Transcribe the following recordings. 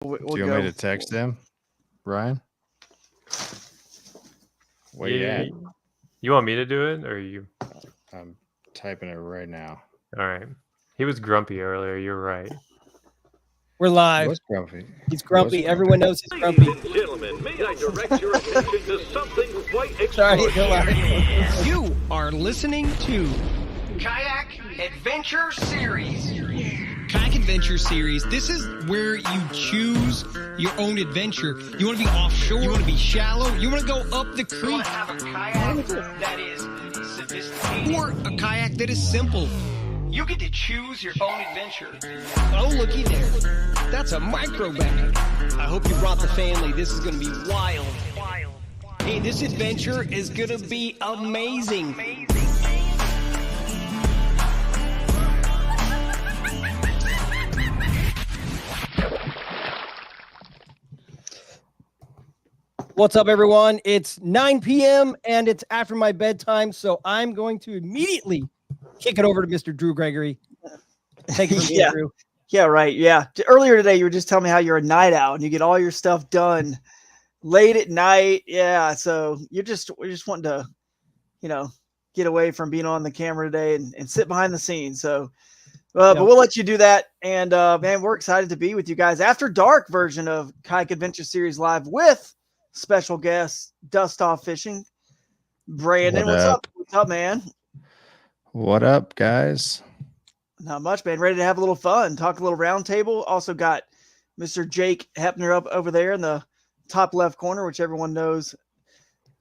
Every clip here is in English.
Do you want me to text him, Brian? Where you at? You want me to do it, or you? I'm typing it right now. All right. He was grumpy earlier. You're right. We're live. He was grumpy. He's grumpy. Everyone knows he's grumpy. Ladies and gentlemen, may I direct your attention to something quite Sorry, extraordinary? You are listening to Kayak Adventure Series. Kayak Adventure Series. This is where you choose your own adventure. You want to be offshore. You want to be shallow. You want to go up the creek. You want to have a kayak that is sophisticated. Or a kayak that is simple. You get to choose your own adventure. Oh, looky there. That's a micro bag. I hope you brought the family. This is going to be wild. Hey, this adventure is going to be amazing. What's up, everyone? It's 9 p.m. and it's after my bedtime, so I'm going to immediately kick it over to Mr. Drew Gregory. Thank you, yeah. Drew. Yeah, right. Yeah. Earlier today, you were just telling me how you're a night owl and you get all your stuff done late at night. Yeah. So we're just wanting to, get away from being on the camera today and sit behind the scenes. So, but we'll let you do that. And man, we're excited to be with you guys. After Dark version of Kayak Adventure Series Live with special guest Dust Off Fishing. Brandon, what's up? What's up, man? What up, guys? Not much, man. Ready to have a little fun, talk a little roundtable. Also got Mr. Jake Hepner up over there in the top left corner, which everyone knows.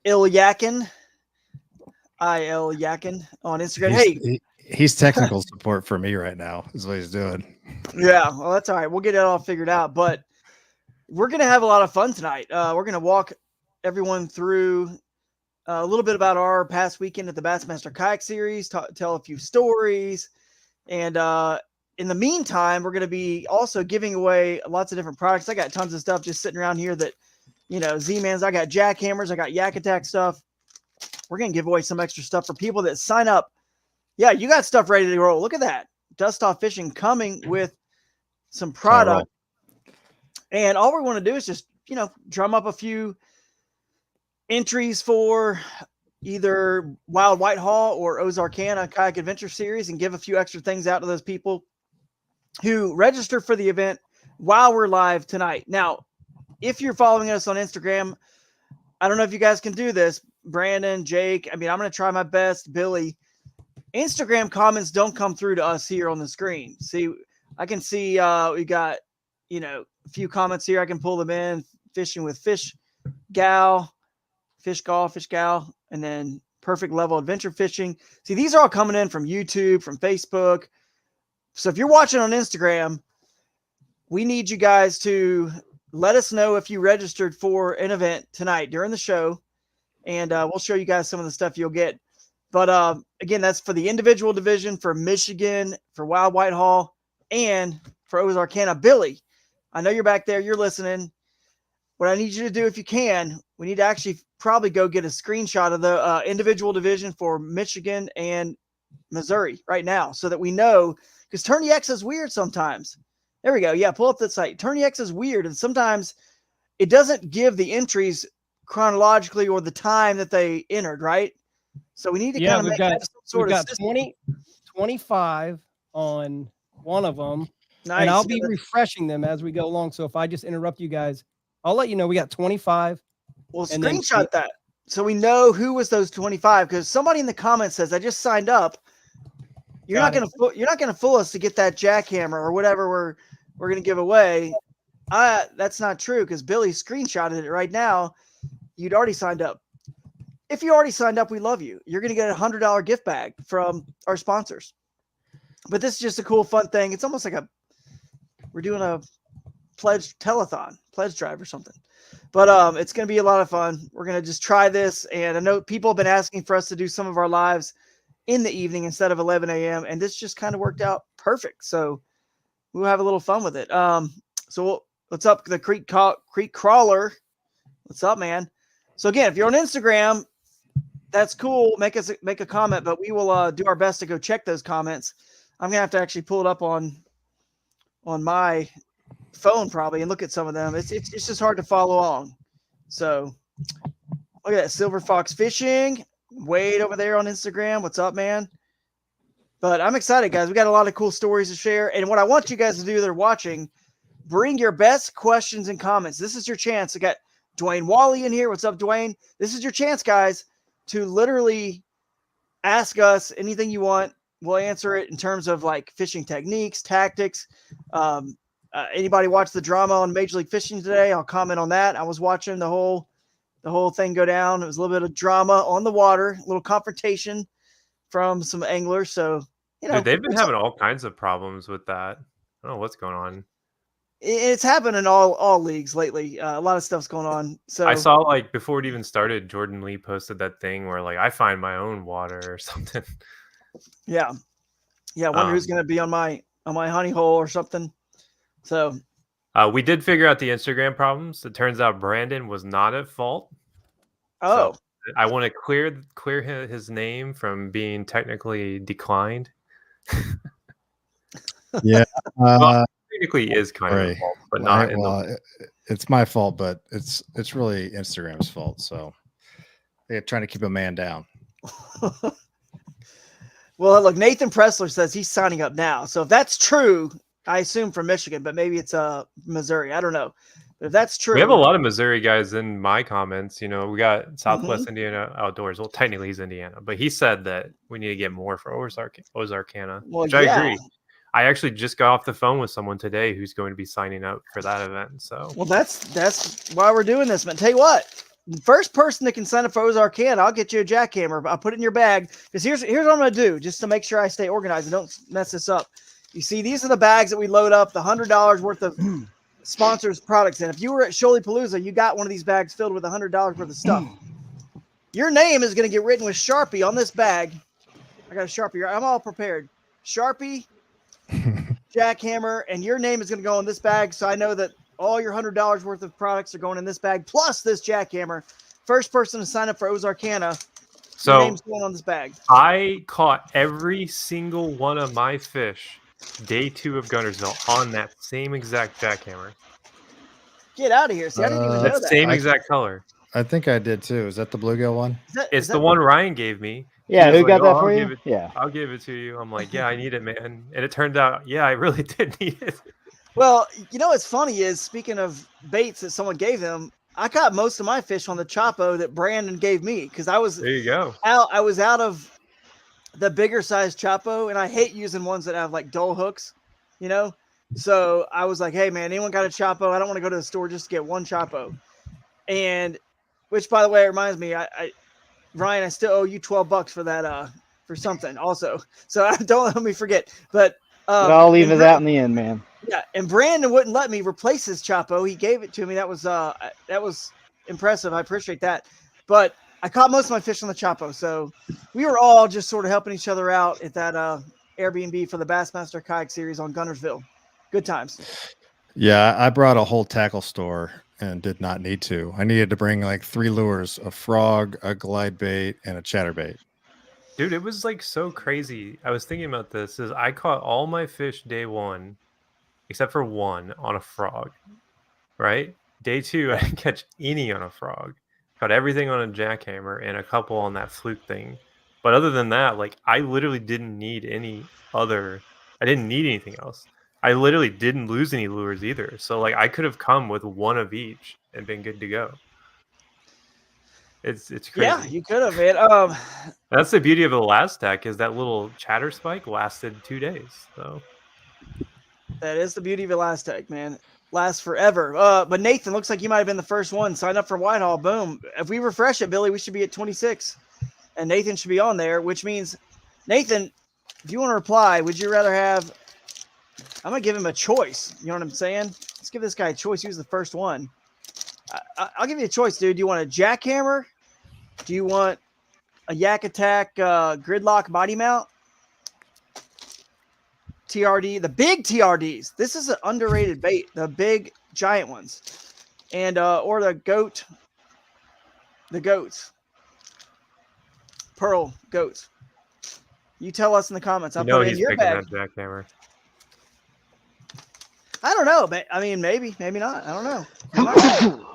Il-Yakin on Instagram. He's technical support for me right now, is what he's doing. Yeah, well, that's all right. We'll get it all figured out. But we're going to have a lot of fun tonight. We're going to walk everyone through a little bit about our past weekend at the Bassmaster Kayak Series, tell a few stories. And in the meantime, we're going to be also giving away lots of different products. I got tons of stuff just sitting around here that, Z-Mans. I got jackhammers. I got Yak Attack stuff. We're going to give away some extra stuff for people that sign up. Yeah, you got stuff ready to roll. Look at that. Dust Off Fishing coming with some product. And all we want to do is just, drum up a few entries for either Wild Whitehall or Ozarkana Kayak Adventure Series and give a few extra things out to those people who register for the event while we're live tonight. Now, if you're following us on Instagram, I don't know if you guys can do this. Brandon, Jake, I'm going to try my best. Billy, Instagram comments don't come through to us here on the screen. See, I can see we got, a few comments here. I can pull them in. Fishing with Fish Gal, and then Perfect Level Adventure Fishing. See, these are all coming in from YouTube, from Facebook. So if you're watching on Instagram, we need you guys to let us know if you registered for an event tonight during the show, and we'll show you guys some of the stuff you'll get. But again, that's for the individual division, for Michigan, for Wild Whitehall, and for Ozarkana. Billy, I know you're back there. You're listening. What I need you to do, if you can, we need to actually probably go get a screenshot of the individual division for Michigan and Missouri right now so that we know, because TourneyX is weird sometimes. There we go. Yeah, pull up the site. TourneyX is weird, and sometimes it doesn't give the entries chronologically or the time that they entered, right? So we need to kind of make that some sort of system. 25 on one of them. Nice. And I'll be refreshing them as we go along. So if I just interrupt you guys, I'll let you know we got 25. Well, screenshot that so we know who was those 25. Because somebody in the comments says, "I just signed up." You're not gonna fool us to get that jackhammer or whatever we're gonna give away. That's not true because Billy screenshotted it right now. You'd already signed up. If you already signed up, we love you. You're gonna get a $100 gift bag from our sponsors. But this is just a cool, fun thing. It's almost like we're doing a pledge drive or something. But it's going to be a lot of fun. We're going to just try this. And I know people have been asking for us to do some of our lives in the evening instead of 11 a.m. And this just kind of worked out perfect. So we'll have a little fun with it. So what's up, the Creek Crawler? What's up, man? So again, if you're on Instagram, that's cool. Make a comment, but we will do our best to go check those comments. I'm going to have to actually pull it up on my phone probably and look at some of them. It's just hard to follow along. So look at that Silver Fox Fishing. Wade over there on Instagram. What's up, man? But I'm excited, guys. We got a lot of cool stories to share. And what I want you guys to do that are watching, bring your best questions and comments. This is your chance. I got Dwayne Wally in here. What's up, Dwayne? This is your chance, guys, to literally ask us anything you want. We'll answer it in terms of like fishing techniques, tactics. Anybody watch the drama on Major League Fishing today? I'll comment on that. I was watching the whole thing go down. It was a little bit of drama on the water, a little confrontation from some anglers. So, Dude, they've been having all kinds of problems with that. I don't know what's going on. It's happened in all leagues lately. A lot of stuff's going on. So I saw like before it even started, Jordan Lee posted that thing where like I find my own water or something. Yeah. I wonder who's going to be on my honey hole or something. So we did figure out the Instagram problems. It turns out Brandon was not at fault. Oh, so I want to clear his name from being technically declined. Yeah. Well, technically is kind of a fault, but not in it's my fault, but it's really Instagram's fault. So they're trying to keep a man down. Well, look, Nathan Pressler says he's signing up now. So if that's true, I assume from Michigan, but maybe it's Missouri. I don't know. But if that's true, we have a lot of Missouri guys in my comments. You know, we got Southwest Indiana Outdoors. Well, technically he's Indiana, but he said that we need to get more for Ozarkana, which I agree. I actually just got off the phone with someone today who's going to be signing up for that event. So, well, that's why we're doing this, man. Tell you what, the first person that can sign up for Ozarkana, I'll get you a jackhammer. I'll put it in your bag. Because here's what I'm going to do, just to make sure I stay organized and don't mess this up. You see, these are the bags that we load up the $100 worth of sponsors products in. If you were at Shoalipalooza, you got one of these bags filled with $100 worth of stuff. Your name is going to get written with Sharpie on this bag. I got a Sharpie. I'm all prepared. Sharpie, jackhammer, and your name is going to go in this bag. So I know that all your $100 worth of products are going in this bag, plus this jackhammer. First person to sign up for Ozarkana, your name's going on this bag. I caught every single one of my fish day 2 of Guntersville on that same exact jackhammer. Get out of here. See, I didn't even know that. Same exact color. I think I did too. Is that the bluegill one? It's the one Ryan gave me. Yeah, who got that for you? I'll give it to you. I'm like, yeah, I need it, man. And it turned out, yeah, I really did need it. Well, you know what's funny is, speaking of baits that someone gave him, I caught most of my fish on the Chapo that Brandon gave me because I was there. You go. I was out of the bigger size Chapo, and I hate using ones that have like dull hooks, you know. So I was like, hey man, anyone got a Chapo? I don't want to go to the store just to get one Chapo. And which, by the way, reminds me, Ryan, I still owe you $12 for that for something also. So don't let me forget. But I'll leave it out in the end, man. Yeah, and Brandon wouldn't let me replace his Chapo. He gave it to me. That was impressive. I appreciate that. But I caught most of my fish on the Chapo, so we were all just sort of helping each other out at that Airbnb for the Bassmaster Kayak Series on Guntersville. Good times. Yeah, I brought a whole tackle store and did not need to. I needed to bring like 3 lures: a frog, a glide bait, and a chatterbait. Dude, it was like so crazy. I was thinking about this. I caught all my fish day 1, except for one on a frog. Right? Day 2, I didn't catch any on a frog. Caught everything on a jackhammer and a couple on that fluke thing. But other than that, like I literally didn't need I didn't need anything else. I literally didn't lose any lures either. So like I could have come with one of each and been good to go. It's crazy. Yeah, you could have, man. That's the beauty of the last deck, is that little chatter spike lasted 2 days. So that is the beauty of the last deck, man. Lasts forever. But Nathan, looks like you might have been the first one. Sign up for Whitehall. Boom. If we refresh it, Billy, we should be at 26. And Nathan should be on there, which means, Nathan, if you want to reply, would you rather have... I'm going to give him a choice. You know what I'm saying? Let's give this guy a choice. He was the first one. I'll give you a choice, dude. Do you want a jackhammer? Do you want a Yak Attack gridlock body mount? TRD, the big TRDs. This is an underrated bait, the big giant ones. And or the goats. Pearl goats. You tell us in the comments. I'll put it in your bag. That jackhammer. I don't know, but I mean, maybe not. I don't know.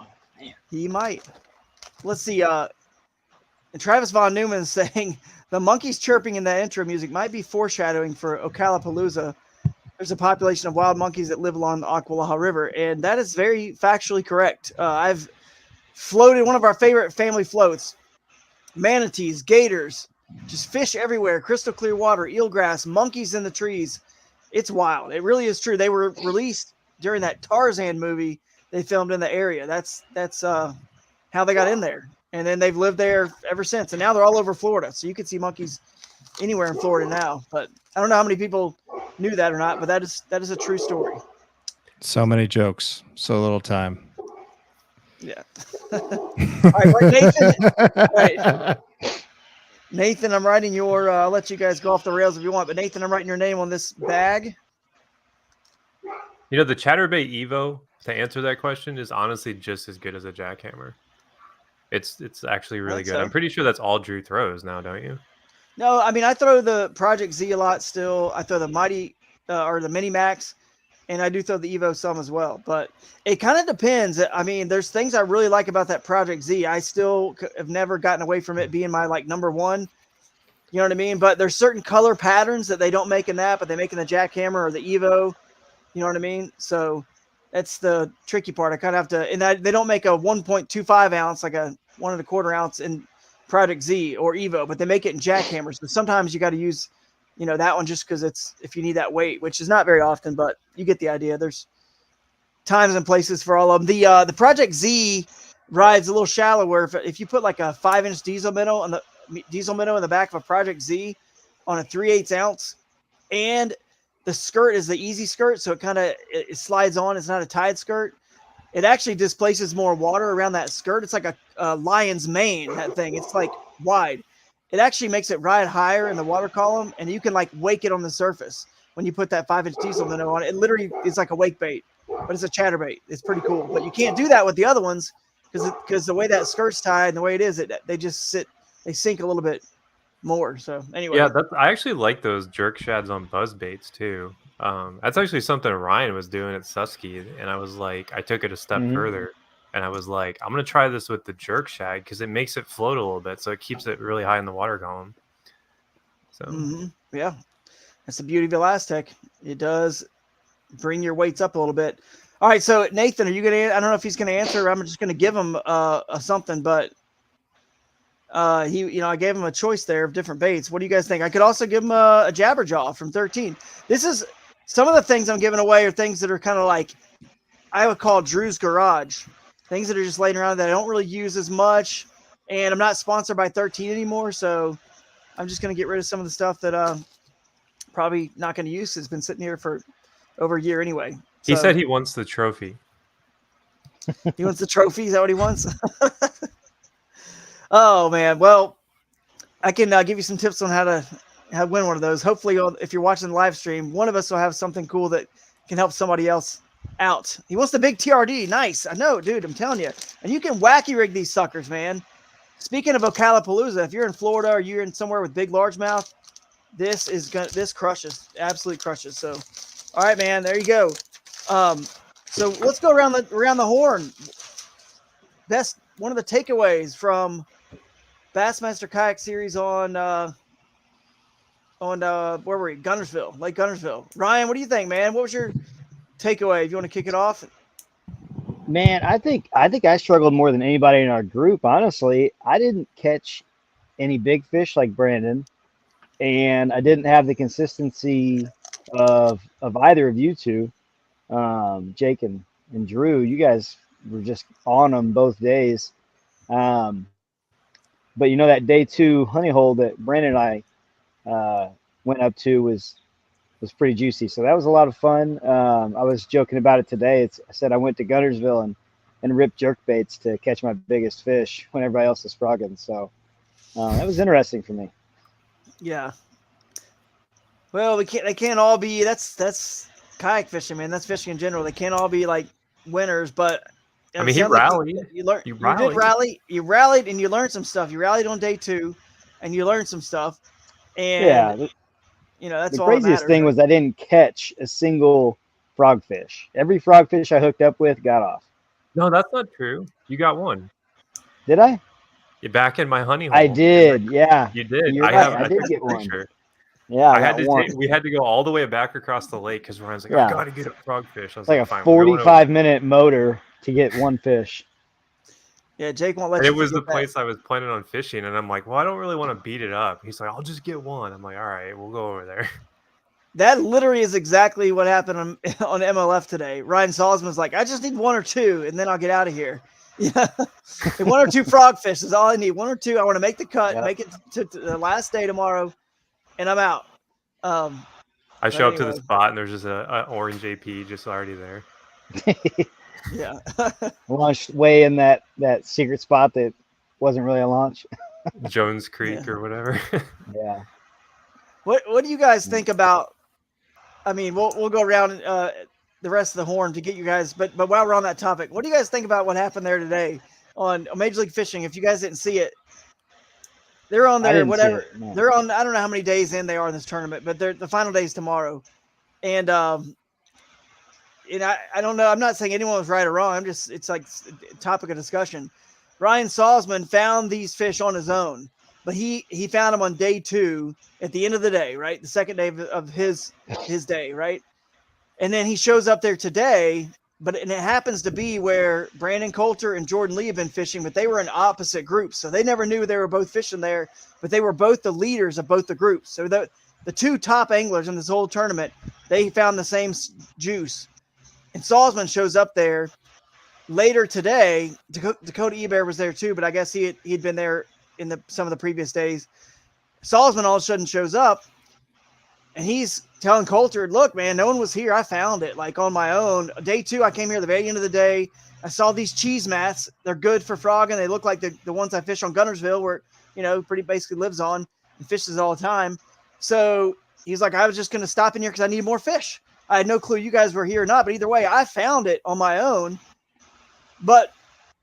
He might. Let's see. And Travis Von Newman is saying the monkeys chirping in that intro music might be foreshadowing for Ocalapalooza. There's a population of wild monkeys that live along the Ocklawaha River, and that is very factually correct. I've floated one of our favorite family floats. Manatees, gators, just fish everywhere, crystal clear water, eelgrass, monkeys in the trees. It's wild. It really is true. They were released during that Tarzan movie they filmed in the area. That's how they got in there. And then they've lived there ever since. And now they're all over Florida. So you can see monkeys anywhere in Florida now. But I don't know how many people knew that or not, but that is a true story. So many jokes, so little time. Yeah. All right, Nathan. All right. Nathan, I'm writing your I'll let you guys go off the rails if you want, but Nathan, I'm writing your name on this bag. You know, the Chatterbait Evo, to answer that question, is honestly just as good as a jackhammer. It's actually really good. So. I'm pretty sure that's all Drew throws now, don't you? No, I mean, I throw the Project Z a lot still. I throw the Mighty or the Mini Max, and I do throw the Evo some as well. But it kind of depends. I mean, there's things I really like about that Project Z. I still have never gotten away from it being my number one. You know what I mean? But there's certain color patterns that they don't make in that, but they make in the jackhammer or the Evo. You know what I mean? So that's the tricky part. I kind of have to, and they don't make a 1.25 ounce, like a 1 1/4 ounce in Project Z or Evo, but they make it in jackhammers. So sometimes you got to use, that one just because it's, if you need that weight, which is not very often, but you get the idea. There's times and places for all of them. The Project Z rides a little shallower. If you put like a 5-inch diesel minnow in the back of a Project Z on a 3/8 ounce, and the skirt is the easy skirt, so it slides on. It's not a tied skirt. It actually displaces more water around that skirt. It's like a lion's mane, that thing. It's like wide. It actually makes it ride higher in the water column, and you can wake it on the surface when you put that 5-inch diesel minnow on it. It literally is like a wake bait, but it's a chatterbait. It's pretty cool. But you can't do that with the other ones because the way that skirt's tied and the way it is, they just sink a little bit more. So anyway, yeah, I actually like those jerk shads on buzz baits too. That's actually something Ryan was doing at Susky, and I was like, I took it a step further, and I was like, I'm gonna try this with the jerk shad because it makes it float a little bit, so it keeps it really high in the water column. So yeah, that's the beauty of Elastec. It does bring your weights up a little bit. All right, so Nathan, are you gonna? I don't know if he's gonna answer. I'm just gonna give him something, but. I gave him a choice there of different baits. What do you guys think? I could also give him a Jabberjaw from 13. This is some of the things I'm giving away are things that are kind of like I would call Drew's Garage, things that are just laying around that I don't really use as much. And I'm not sponsored by 13 anymore, so I'm just going to get rid of some of the stuff that probably not going to use. It's been sitting here for over a year anyway. He said he wants the trophy. He wants the trophy. Is that what he wants? Oh man, well, I can give you some tips on how to win one of those. Hopefully, if you're watching the live stream, one of us will have something cool that can help somebody else out. He wants the big TRD. Nice. I know, dude. I'm telling you. And you can wacky rig these suckers, man. Speaking of Ocalapalooza, if you're in Florida or you're in somewhere with big largemouth, this crushes. Absolutely crushes. So, all right, man. There you go. So let's go around the horn. One of the takeaways from Bassmaster Kayak Series on where were we? Guntersville, Lake Guntersville. Ryan, what do you think, man? What was your takeaway? If you want to kick it off. Man, I think I struggled more than anybody in our group. Honestly, I didn't catch any big fish like Brandon, and I didn't have the consistency of either of you two, Jake and Drew. You guys were just on them both days. But that day 2 honey hole that Brandon and I went up to was pretty juicy. So that was a lot of fun. I was joking about it today. I said I went to Guntersville and ripped jerk baits to catch my biggest fish when everybody else was frogging. So that was interesting for me. Yeah. Well, they can't all be. That's kayak fishing, man. That's fishing in general. They can't all be like winners, but. I mean, he rallied. You did rally. You rallied and you learned some stuff. You rallied on day 2, and you learned some stuff. And yeah, that's the all that craziest matters, thing right? was I didn't catch a single frogfish. Every frogfish I hooked up with got off. No, that's not true. You got one. Did I? You're back in my honey hole. I did. Yeah. You did. You're I right. have. I did took get a one. picture. Yeah, I I had got to one. take. We had to go all the way back across the lake because Ryan's like, Yeah. I gotta get a frogfish. I was It's like a fine, we're going over. 45-minute motor to get one fish. Yeah, Jake won't let And you. it was the forget that. place I was planning on fishing, and I'm like, well, I don't really want to beat it up. He's like, I'll just get one. I'm like, all right, we'll go over there. That literally is exactly what happened on MLF today. Ryan Salzman's like, I just need 1 or 2, and then I'll get out of here. Yeah, 1 or 2 frogfish is all I need. 1 or 2. I want to make the cut, Yep. make it to the last day tomorrow, and I'm out. I show up to the anyway. spot, and there's just a orange AP just already there. Yeah. Launched way in that secret spot that wasn't really a launch. Jones Creek or whatever. Yeah. What do you guys think about? I mean, we'll go around the rest of the horn to get you guys, but while we're on that topic, what do you guys think about what happened there today on Major League Fishing? If you guys didn't see it, they're on I there, didn't see whatever. it, no. They're on. I don't know how many days in they are in this tournament, but the final day is tomorrow, and I don't know. I'm not saying anyone was right or wrong. It's like a topic of discussion. Ryan Salzman found these fish on his own, but he found them on day 2 at the end of the day, right? The second day of his day, right? And then he shows up there today, and it happens to be where Brandon Coulter and Jordan Lee have been fishing, but they were in opposite groups. So they never knew they were both fishing there, but they were both the leaders of both the groups. So the 2 top anglers in this whole tournament, they found the same juice. And Salzman shows up there later today. Dakota Ebear was there too, but I guess he'd been there in some of the previous days. Salzman all of a sudden shows up, and he's telling Coulter, look, man, no one was here. I found it like on my own. Day 2, I came here at the very end of the day. I saw these cheese mats. They're good for frogging. They look like the ones I fish on Guntersville, where, pretty basically lives on and fishes all the time. So he's like, I was just going to stop in here because I need more fish. I had no clue you guys were here or not, but either way, I found it on my own. But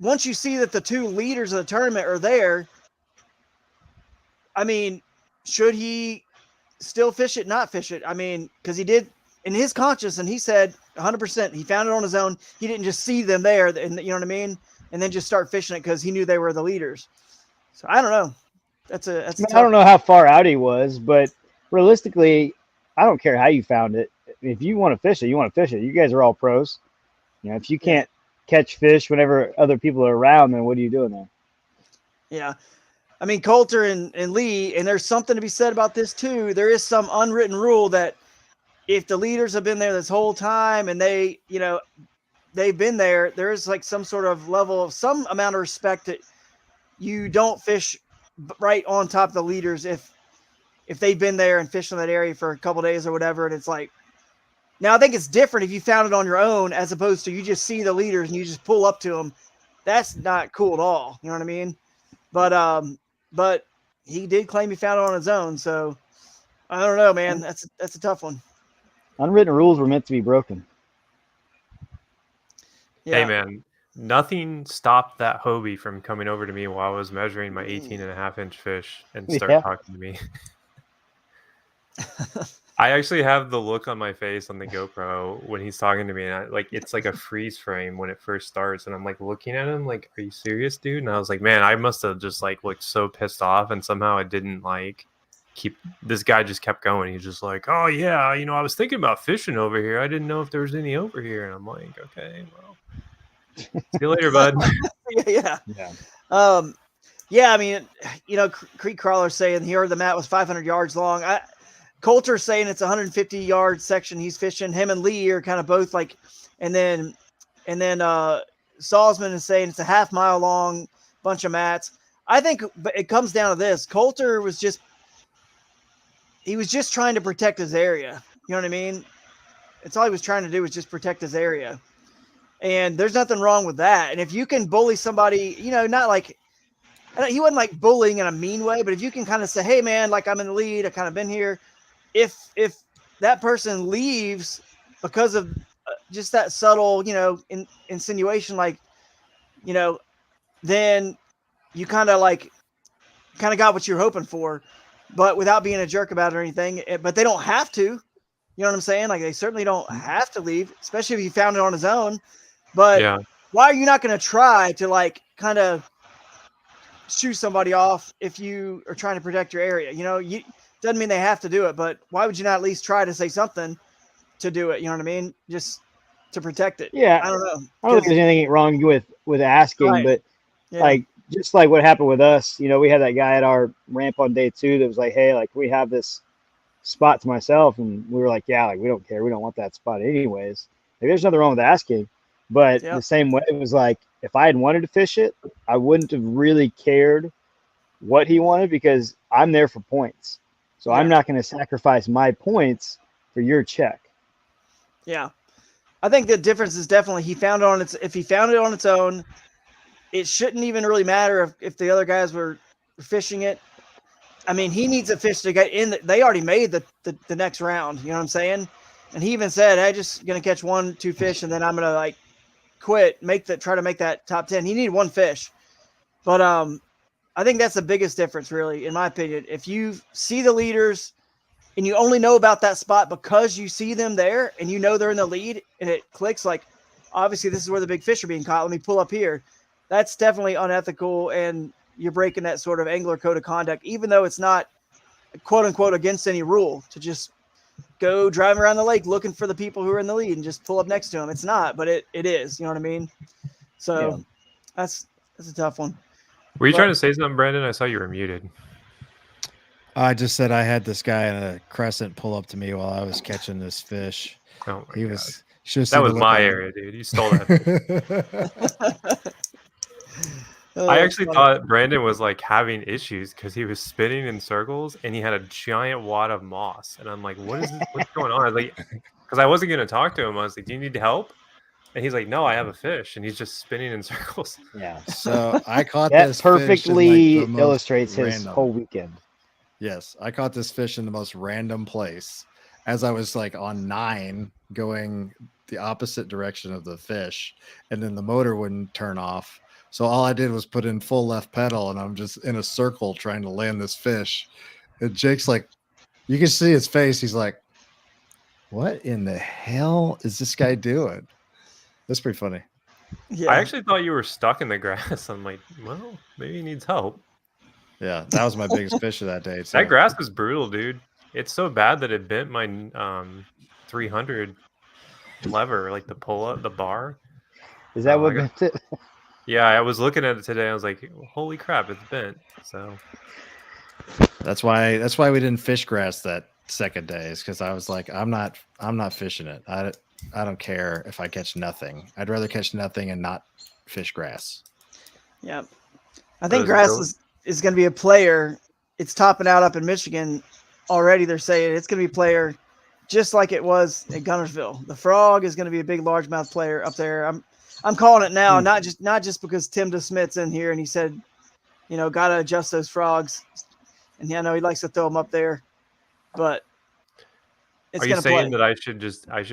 once you see that the 2 leaders of the tournament are there, I mean, should he still fish it, not fish it? I mean, because he did in his conscience, and he said 100% he found it on his own. He didn't just see them there, and you know what I mean, and then just start fishing it because he knew they were the leaders. So I don't know. I don't know how far out he was, but realistically, I don't care how you found it. If you want to fish it, you want to fish it. You guys are all pros. If you can't catch fish whenever other people are around, then what are you doing there? Yeah. I mean, Coulter and Lee, and there's something to be said about this too. There is some unwritten rule that if the leaders have been there this whole time and they've been there, there is like some sort of level of some amount of respect that you don't fish right on top of the leaders if they've been there and fished in that area for a couple days or whatever. And it's like, now I think it's different if you found it on your own as opposed to you just see the leaders and you just pull up to them. That's not cool at all. You know what I mean? But he did claim he found it on his own. So I don't know, man. That's a tough one. Unwritten rules were meant to be broken. Yeah. Hey, man, nothing stopped that Hobie from coming over to me while I was measuring my 18.5-inch fish and start talking to me. I actually have the look on my face on the GoPro when he's talking to me, and it's like a freeze frame when it first starts, and I'm like looking at him like, "Are you serious, dude?" And I was like, "Man, I must have just like looked so pissed off, and somehow I didn't like keep." This guy just kept going. He's just like, "Oh yeah, I was thinking about fishing over here. I didn't know if there was any over here." And I'm like, "Okay, well, see you later, bud." Yeah. I mean, Creek Crawler's saying here the mat was 500 yards long. Coulter's saying it's 150-yard section he's fishing. Him and Lee are kind of both like, and then Salzman is saying it's a half-mile long bunch of mats. I think it comes down to this. Coulter was just trying to protect his area. You know what I mean? It's all he was trying to do was just protect his area. And there's nothing wrong with that. And if you can bully somebody, not like, he wasn't like bullying in a mean way, but if you can kind of say, hey man, like I'm in the lead, I kind of been here. If that person leaves because of just that subtle, insinuation, like, then you kind of got what you're hoping for, but without being a jerk about it or anything. But they don't have to, You know what I'm saying? Like they certainly don't have to leave, especially if he found it on his own. But Yeah. why are you not going to try to like kind of shoo somebody off if you are trying to protect your area? You know, doesn't mean they have to do it, but why would you not at least try to say something to do it? You know what I mean? Just to protect it. Yeah. I don't know. I don't think there's anything wrong with asking, Right. but Yeah. like just like what happened with us, you know, we had that guy at our ramp on day 2 that was like, hey, like we have this spot to myself, and we were like, yeah, like we don't care, we don't want that spot anyways. Like there's nothing wrong with asking, but Yep. the same way it was like if I had wanted to fish it, I wouldn't have really cared what he wanted because I'm there for points. So I'm Yeah. not going to sacrifice my points for your check. Yeah. I think the difference is definitely if he found it on its own, it shouldn't even really matter if the other guys were fishing it. I mean, he needs a fish to get in. They already made the next round. You know what I'm saying? And he even said, "Hey, just gonna catch 1-2 fish, and then I'm gonna like quit. Try to make that top 10." He needed 1 fish, but I think that's the biggest difference, really, in my opinion. If you see the leaders and you only know about that spot because you see them there and you know they're in the lead, and it clicks like, obviously this is where the big fish are being caught. Let me pull up here. That's definitely unethical, and you're breaking that sort of angler code of conduct, even though it's not quote unquote against any rule to just go drive around the lake looking for the people who are in the lead and just pull up next to them. It's not, but it is, you know what I mean? So Yeah. that's a tough one. Were you But- trying to say something, Brandon? I saw you were muted. I just said I had this guy in a crescent pull up to me while I was catching this fish. Oh my He God. was should have That seen was the look my on- area, dude. You stole that. Oh, I that's actually funny. thought Brandon was like having issues because he was spinning in circles and he had a giant wad of moss. And I'm like, what's going on? I was like, because I wasn't going to talk to him. I was like, do you need help? And he's like, no, I have a fish. And he's just spinning in circles. Yeah. So I caught That this fish in, like, perfectly the most illustrates his random- whole weekend. Yes, I caught this fish in the most random place as I was like on 9 going the opposite direction of the fish, and then the motor wouldn't turn off. So all I did was put in full left pedal, and I'm just in a circle trying to land this fish. And Jake's like, you can see his face. He's like, what in the hell is this guy doing? That's pretty funny. Yeah. I actually thought you were stuck in the grass. I'm like, well, maybe he needs help. Yeah, that was my biggest fish of that day. So. That grass was brutal, dude. It's so bad that it bent my 300 lever, like the pull up, the bar. Is that Oh, what I got- meant it? Yeah, I was looking at it today. I was like, holy crap, it's bent. So That's why we didn't fish grass that second day, is because I was like, I'm not fishing it. I don't care if I catch nothing. I'd rather catch nothing and not fish grass. Yeah. I think Those grass girls- is going to be a player. It's topping out up in Michigan already. They're saying it's going to be a player just like it was at Guntersville. The frog is going to be a big largemouth player up there. I'm calling it now, not just because Tim DeSmith's in here and he said, you know, got to adjust those frogs. And yeah, I know he likes to throw them up there, but it's Are you going to play. saying that I should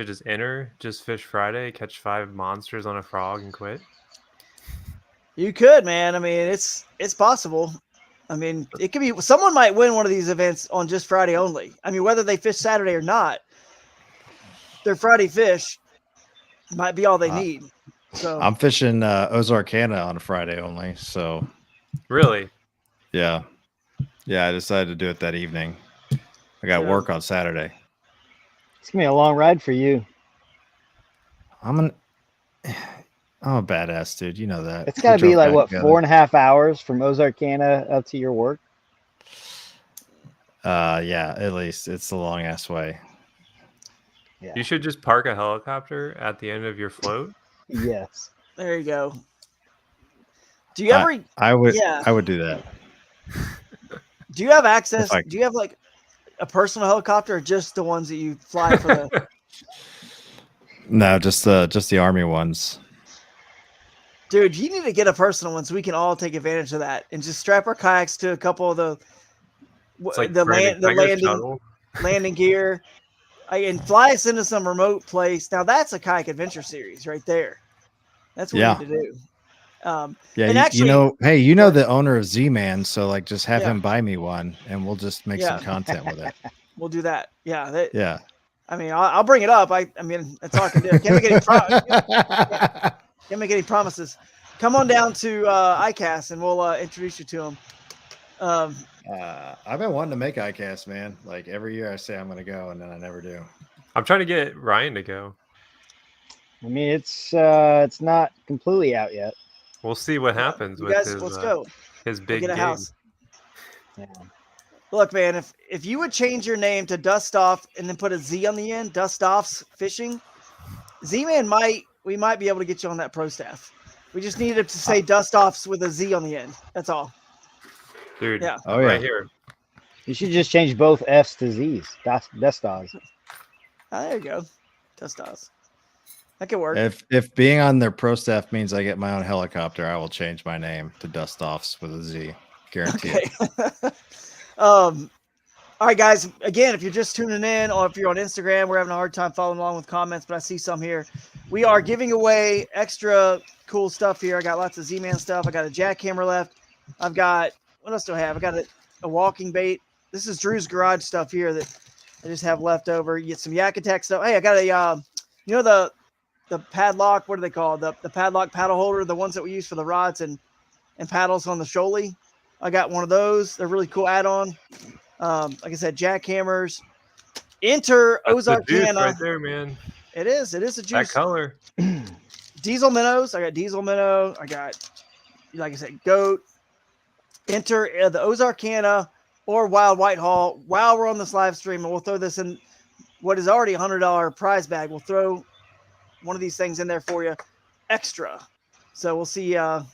just enter, just fish Friday, catch 5 monsters on a frog and quit? You could, man. I mean, it's possible. I mean, it could be someone might win one of these events on just Friday only. I mean, whether they fish Saturday or not, their Friday fish might be all they need. So I'm fishing Ozarkana on a Friday only. So Really? yeah, I decided to do it that evening. I got Yeah. work on Saturday. It's gonna be a long ride for you. I'm a badass dude. You know that. It's We gotta be drove like back what, together. 4.5 hours from Ozarkana up to your work. Yeah, at least it's a long ass way. Yeah. You should just park a helicopter at the end of your float. Yes. there you go. Do you ever? I would. Yeah. I would do that. Do you have access? If I- Do you have like a personal helicopter, or just the ones that you fly for the? No, just the army ones. Dude, you need to get a personal one so we can all take advantage of that and just strap our kayaks to a couple of the It's like the Brandon, land the can I get a landing shuttle? landing gear, and fly us into some remote place. Now that's a kayak adventure series right there. That's what Yeah. we need to do. Yeah, And actually- you know, hey, you know the owner of Z-Man, so like just have Yeah. him buy me one, and we'll just make Yeah. some content with it. We'll do that. Yeah, Yeah, I mean, I'll bring it up. I mean, that's all I can do. Can't make any promises. Come on down to ICAS and we'll introduce you to him. I've been wanting to make ICAS, man. Like every year I say I'm going to go and then I never do. I'm trying to get Ryan to go. I mean, it's not completely out yet. We'll see what happens You with guys, his let's go. his We'll big get a game. house. Yeah. Look, man, if you would change your name to Dust Off and then put a Z on the end, Dust Off's Fishing, Z-Man we might be able to get you on that pro staff. We just needed to say Dust Offs with a Z on the end. That's all. Dude, Yeah. Oh, right yeah. here. You should just change both F's to Z's. Dust Offs. Oh, there you go. Dust Offs. That could work. If being on their pro staff means I get my own helicopter, I will change my name to Dust Offs with a Z. Guarantee it. Okay. All right, guys. Again, if you're just tuning in or if you're on Instagram, we're having a hard time following along with comments, but I see some here. We are giving away extra cool stuff here. I got lots of Z-Man stuff. I got a jackhammer left. I've got, what else do I have? I got a walking bait. This is Drew's garage stuff here that I just have left over. You get some Yak Attack stuff. Hey, I got a, the padlock, what are they called? The padlock paddle holder, the ones that we use for the rods and paddles on the shoalie. I got one of those. They're really cool add-on. Like I said, jackhammers. Enter Ozark That's the juice Canna. right there, man. It is a juice. That color. Diesel minnows. I got diesel minnow. I got, like I said, goat. Enter the Ozark Canna or Wild Whitehall while we're on this live stream, and we'll throw this in what is already a $100 prize bag. We'll throw one of these things in there for you extra. So we'll see how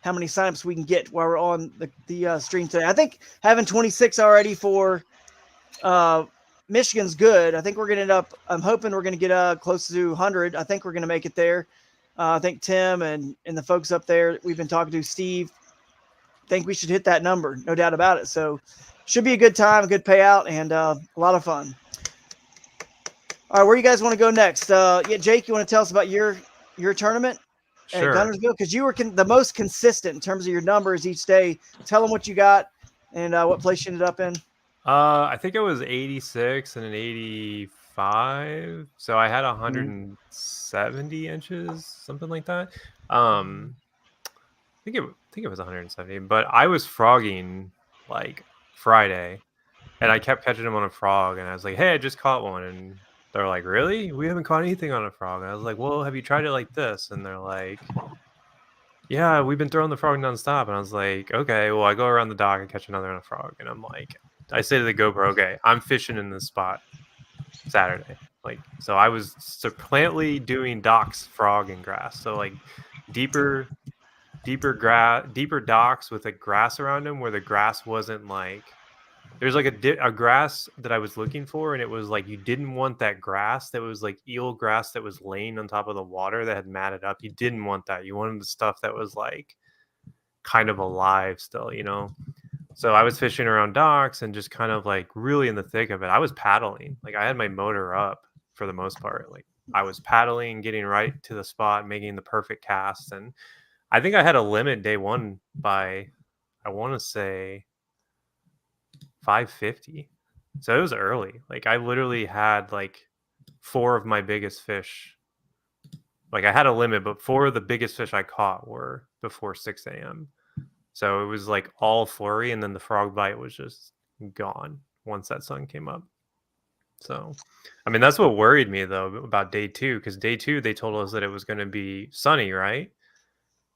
many signups we can get while we're on the stream today. I think having 26 already for Michigan's good. I think we're going to end up, I'm hoping we're going to get close to 100. I think we're going to make it there. I think Tim and the folks up there we've been talking to, Steve, think we should hit that number. No doubt about it. So should be a good time, a good payout, and a lot of fun. All right, where you guys want to go next? Jake, you want to tell us about your tournament? Sure. At Guntersville, because you were the most consistent in terms of your numbers each day. Tell them what you got and what place you ended up in. I think it was 86 and an 85. So I had 170 inches, something like that. I think it was 170, but I was frogging like Friday, and I kept catching them on a frog, and I was like, "Hey, I just caught one," and they're like, "Really? We haven't caught anything on a frog." And I was like, "Well, have you tried it like this?" And they're like, "Yeah, we've been throwing the frog nonstop." And I was like, "Okay, well, I go around the dock and catch another on a frog." And I'm like, I say to the GoPro, "Okay, I'm fishing in this spot Saturday." Like, so I was supplantingly doing docks, frog, and grass. So like deeper docks with a grass around them, where the grass wasn't like. There's like a grass that I was looking for, and it was like you didn't want that grass that was like eel grass that was laying on top of the water that had matted up. You didn't want that. You wanted the stuff that was like kind of alive still, you know? So I was fishing around docks and just kind of like really in the thick of it. I was paddling. Like I had my motor up for the most part. Like I was paddling, getting right to the spot, making the perfect cast. And I think I had a limit day one by, I want to say, 550. So it was early. Like I literally had like 4 of my biggest fish. Like I had a limit, but 4 of the biggest fish I caught were before 6 a.m. So it was like all flurry, and then the frog bite was just gone once that sun came up. So, I mean, that's what worried me though about day 2, because day 2 they told us that it was going to be sunny, right?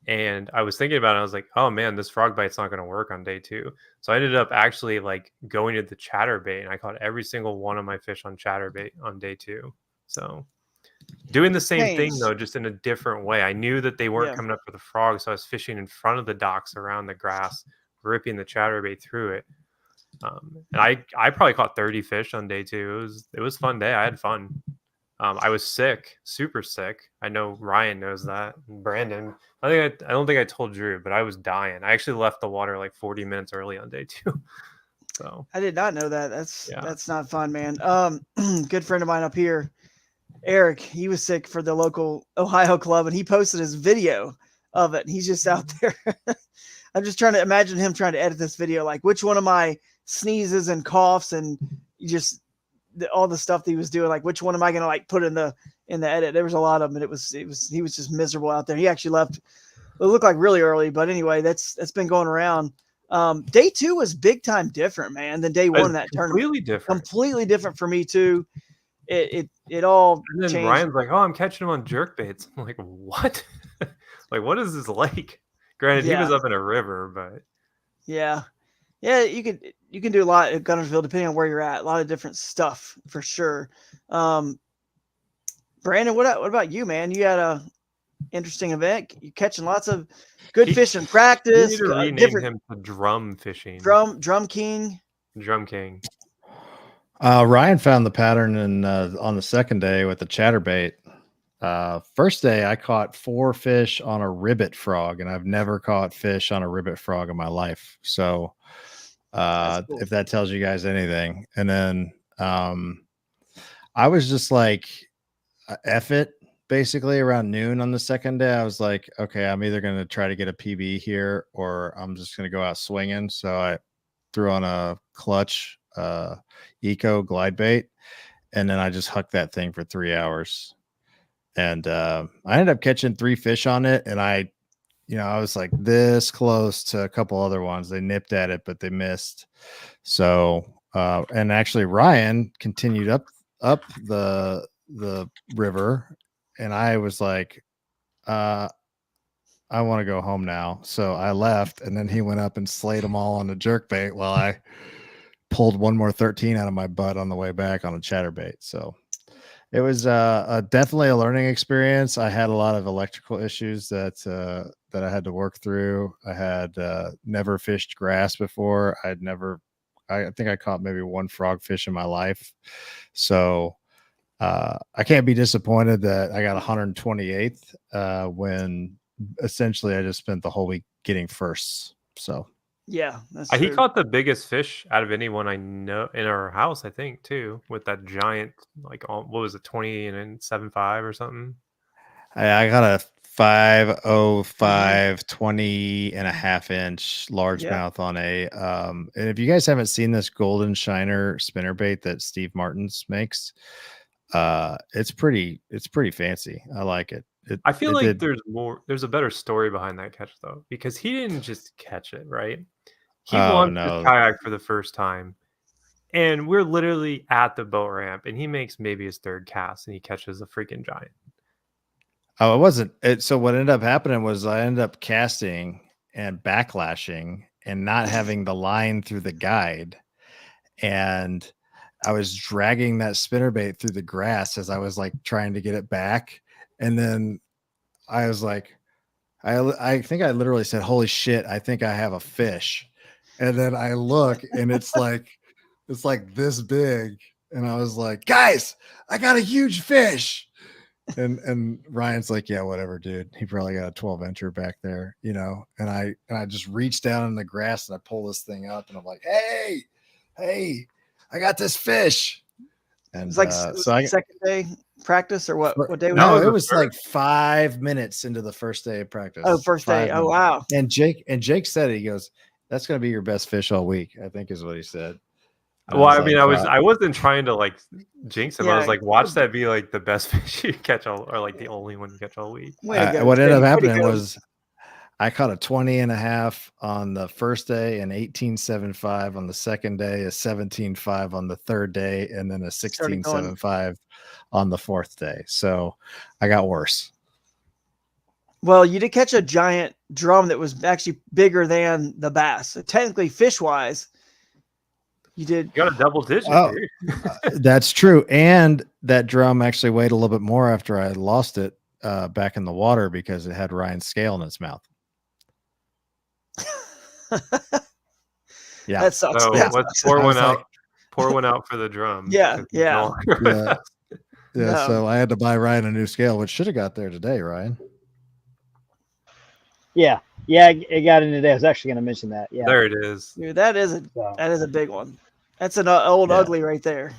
And I was thinking about it. I was like, oh man, this frog bite's not going to work on day 2. So I ended up actually like going to the chatterbait, and I caught every single one of my fish on chatterbait on day 2. So doing the same thing though, just in a different way. I knew that they weren't coming up for the frog, so I was fishing in front of the docks around the grass, ripping the chatterbait through it. And I probably caught 30 fish on day 2. It was a fun day. I had fun. I was sick, super sick. I know Ryan knows that. Brandon, I don't think I told Drew, but I was dying. I actually left the water like 40 minutes early on day 2. So I did not know that. That's not fun, man. Good friend of mine up here, Eric, he was sick for the local Ohio club, and he posted his video of it. And he's just out there. I'm just trying to imagine him trying to edit this video, like which one of my sneezes and coughs and just all the stuff that he was doing. Like, which one am I going to like put in the edit? There was a lot of them, and he was just miserable out there. He actually left. It looked like really early, but anyway, that's been going around. Day 2 was big time different, man, than day 1 in that tournament. Completely different for me too. It all and then changed. Ryan's like, oh, I'm catching him on jerkbaits. I'm like, what? Like, what is this lake? Granted, he was up in a river, but yeah, you can do a lot at Guntersville depending on where you're at. A lot of different stuff for sure. Brandon, what about you, man? You had a interesting event. You catching lots of good fish in practice. You need to rename him to Drum Fishing. Drum King. Drum King. Ryan found the pattern on the second day with the chatterbait. First day I caught 4 fish on a ribbit frog, and I've never caught fish on a ribbit frog in my life. So cool. If that tells you guys anything. And then I was just like, F it. Basically around noon on the second day, I was like, okay, I'm either going to try to get a PB here or I'm just going to go out swinging. So I threw on a clutch eco glide bait, and then I just hucked that thing for 3 hours. And I ended up catching 3 fish on it. And I was like this close to a couple other ones. They nipped at it, but they missed. So, and actually Ryan continued up the river. And I was like, I want to go home now. So I left, and then he went up and slayed them all on the jerkbait while I pulled one more 13 out of my butt on the way back on a chatterbait. So it was definitely a learning experience. I had a lot of electrical issues that I had to work through. I had never fished grass before. I think I caught maybe 1 frogfish in my life. So I can't be disappointed that I got 128th when essentially I just spent the whole week getting firsts. So yeah, that's he true. caught the biggest fish out of anyone I know in our house, I think, too, with that giant, like, what was it, 20.75 or something? I got a 505 20.5 inch largemouth on a and if you guys haven't seen this golden shiner spinnerbait that Steve Martins makes, it's pretty fancy. I like it. I feel like there's a better story behind that catch though, because he didn't just catch it, right? He launched his kayak for the first time, and we're literally at the boat ramp, and he makes maybe his 3rd cast, and he catches a freaking giant. Oh, it wasn't it. So what ended up happening was I ended up casting and backlashing and not having the line through the guide, and I was dragging that spinnerbait through the grass as I was like trying to get it back. And then I was like, I think I literally said, holy shit, I think I have a fish. And then I look and it's like this big. And I was like, guys, I got a huge fish. And Ryan's like, yeah, whatever, dude. He probably got a 12 incher back there, and I just reached down in the grass and I pull this thing up and I'm like, hey, I got this fish. And it's like second day practice or what day was it was like 5 minutes into the first day of practice. Oh, first day. Oh, wow. And Jake said it. He goes, that's going to be your best fish all week, I think is what he said. Well, I mean, I wasn't trying to like jinx him. Yeah, I was like, watch that be like the best fish you catch or like the only one you catch all week. What ended up happening was I caught a 20.5 on the first day, an 18.75 on the second day, a 17.5 on the third day, and then a 16.75 on the fourth day. So I got worse. Well, you did catch a giant drum that was actually bigger than the bass. So technically, fish-wise, you got a double digit. Oh, that's true. And that drum actually weighed a little bit more after I lost it back in the water because it had Ryan's scale in its mouth. Yeah, that sucks. So let's pour one out. Pour one out for the drum. Yeah. So I had to buy Ryan a new scale, which should have got there today, Ryan. Yeah, it got in today. I was actually going to mention that. Yeah, there it is. Dude, that is a big one. That's an old ugly right there.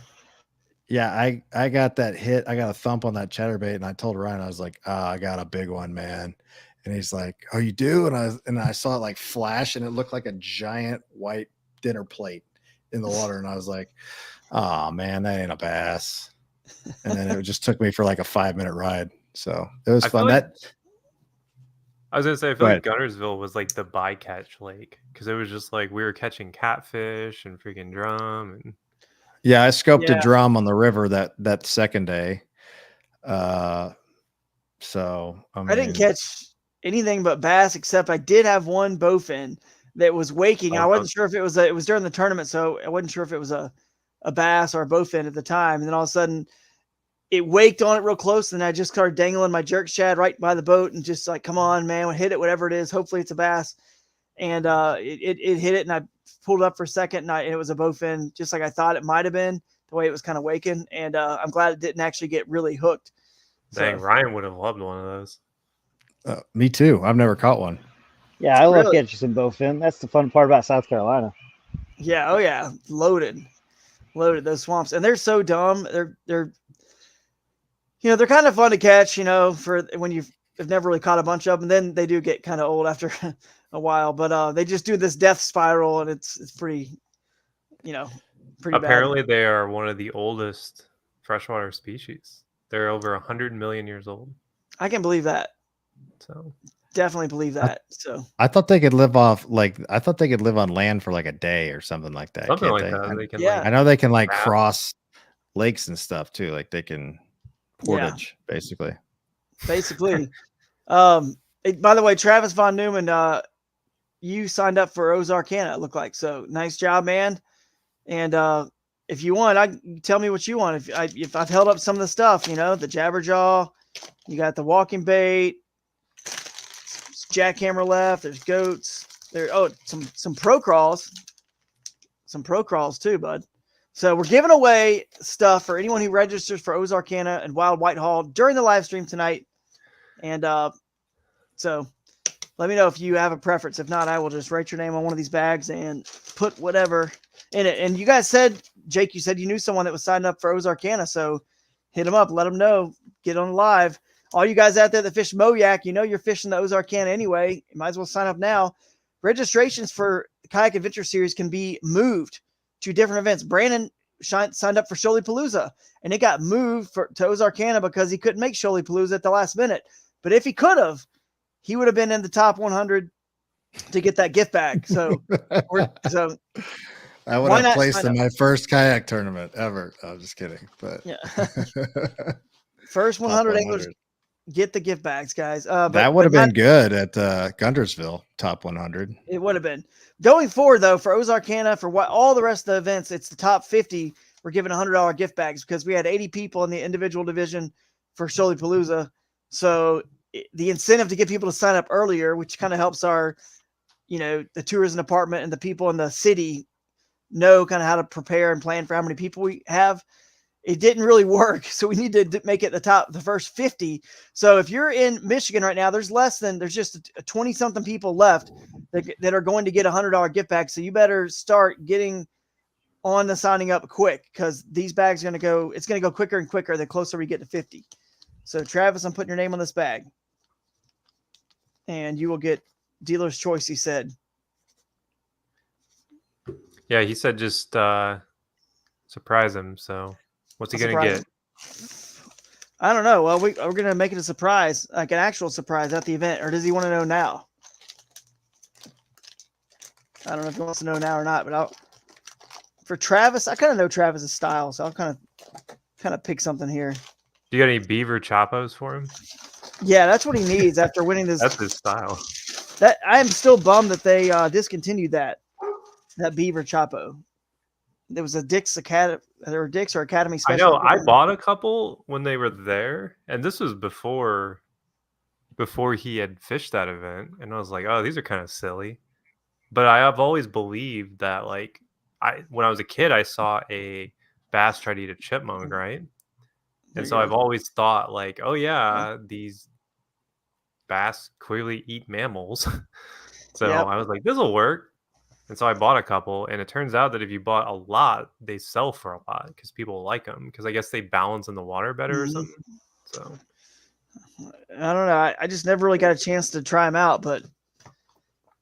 Yeah, I got that hit. I got a thump on that chatterbait, and I told Ryan, I was like, I got a big one, man. And he's like, oh, you do? And I saw it like flash, and it looked like a giant white dinner plate. in the water, and I was like, "Oh man, that ain't a bass." And then it just took me for like a 5-minute ride, so it was I feel fun. like- That I was gonna say, I Go feel like ahead. Guntersville was like the bycatch lake because it was just like we were catching catfish and freaking drum and yeah, I scoped a Yeah. drum on the river that second day. So I didn't catch anything but bass, except I did have one bowfin that was waking. I wasn't sure if it was it was during the tournament, so I wasn't sure if it was a bass or a bowfin at the time. And then all of a sudden, it waked on it real close, and I just started dangling my jerk shad right by the boat, and just like, come on, man, hit it, whatever it is. Hopefully, it's a bass. And it hit it, and I pulled it up for a second, and it was a bowfin, just like I thought it might have been, the way it was kind of waking. And I'm glad it didn't actually get really hooked. dang, So, Ryan would have loved one of those. me too. I've never caught one. Yeah, I love Really? catching some bowfin. That's the fun part about South Carolina. yeah, oh yeah, loaded those swamps, and they're so dumb. They're they're kind of fun to catch, for when you've never really caught a bunch of them. And then they do get kind of old after a while, but they just do this death spiral, and it's pretty, pretty Apparently, they are one of the oldest freshwater species. They're over 100 million years old. bad. I can believe that. So Definitely believe that. So I thought they could live off I thought they could live on land for like a day or something like that. something can't like they? that. They can Yeah. I know they can like Raft. cross lakes and stuff too. Like they can portage basically. basically, by the way, Travis Von Neumann, you signed up for Ozarkana, it looked like. So nice job, man. And if you want, tell me what you want. If I've held up some of the stuff, the jabberjaw, you got the walking bait, jackhammer left. There's goats. Some pro crawls too, bud. So we're giving away stuff for anyone who registers for Ozarkana and Wild Whitehall during the live stream tonight. And so let me know if you have a preference. If not, I will just write your name on one of these bags and put whatever in it. And you guys said, Jake, you said you knew someone that was signed up for Ozarkana. So hit them up, let them know, get on live. All you guys out there that fish Moyak, you're fishing the Ozarkana anyway. You might as well sign up now. Registrations for the Kayak Adventure Series can be moved to different events. Brandon signed up for Shoalipalooza, and it got moved to Ozarkana because he couldn't make Shoalipalooza at the last minute. But if he could have, he would have been in the top 100 to get that gift bag. So, I would why have not placed sign in my first kayak tournament ever. I'm just kidding, but yeah, first 100 anglers get the gift bags, guys. that would have been good at Guntersville top 100. It would have been. Going forward, though, for Ozarkana, for all the rest of the events, it's the top 50. We're giving $100 gift bags because we had 80 people in the individual division for Shoalipalooza. So the incentive to get people to sign up earlier, which kind of helps our, the tourism department and the people in the city know kind of how to prepare and plan for how many people we have. It didn't really work. So we need to make it the first 50. So if you're in Michigan right now, there's just 20 something people left that are going to get $100 gift bag. So you better start getting on the signing up quick, because these bags it's going to go quicker and quicker the closer we get to 50. So Travis, I'm putting your name on this bag and you will get dealer's choice. He said, yeah, he said just surprise him. So what's he going to get? I don't know. Well, we're going to make it a surprise, like an actual surprise at the event. Or does he want to know now? I don't know if he wants to know now or not, but for Travis, I kind of know Travis's style, so I'll kind of pick something here. Do you got any beaver chapos for him? Yeah, that's what he needs after winning this. That's his style. That I am still bummed that they discontinued that beaver chapo. There was a Dick's Academy, or Dick's or Academy special. I know. I bought a couple when they were there, and this was before he had fished that event, and I was like, oh, these are kind of silly. But I have always believed that, like, when I was a kid, I saw a bass try to eat a chipmunk, right? And so I've always thought, like, oh yeah, these bass clearly eat mammals. So I was like, this will work. And so I bought a couple, and it turns out that if you bought a lot, they sell for a lot because people like them, because I guess they balance in the water better or something. So I don't know. I just never really got a chance to try them out, but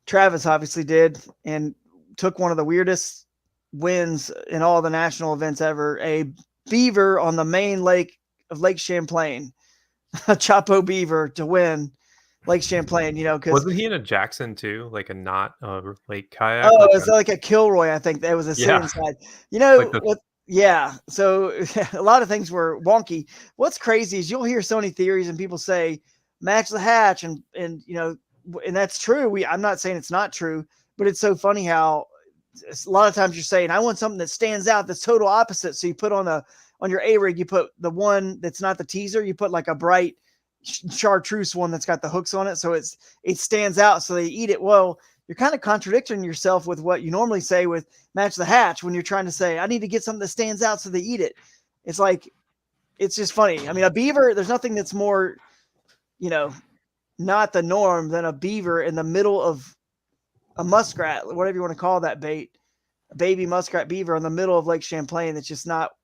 Travis obviously did, and took one of the weirdest wins in all the national events ever. A beaver on the main lake of Lake Champlain, a Chapo beaver to win Lake Champlain. Because Wasn't he in a Jackson too, like a not lake kayak? oh, like it's like a Kilroy. I think that was a Yeah. sit inside. Like the- What? Yeah. So a lot of things were wonky. What's crazy is you'll hear so many theories and people say match the hatch, and and that's true. I'm not saying it's not true, but it's so funny how a lot of times you're saying I want something that stands out that's total opposite. So you put on your A rig, you put the one that's not the teaser, you put like a bright chartreuse one that's got the hooks on it, so it stands out, so they eat it. Well, you're kind of contradicting yourself with what you normally say with match the hatch when you're trying to say I need to get something that stands out so they eat it. It's like, it's just funny. I mean, a beaver, there's nothing that's more, not the norm than a beaver in the middle of a muskrat, whatever you want to call that bait, a baby muskrat beaver in the middle of Lake Champlain. That's just not,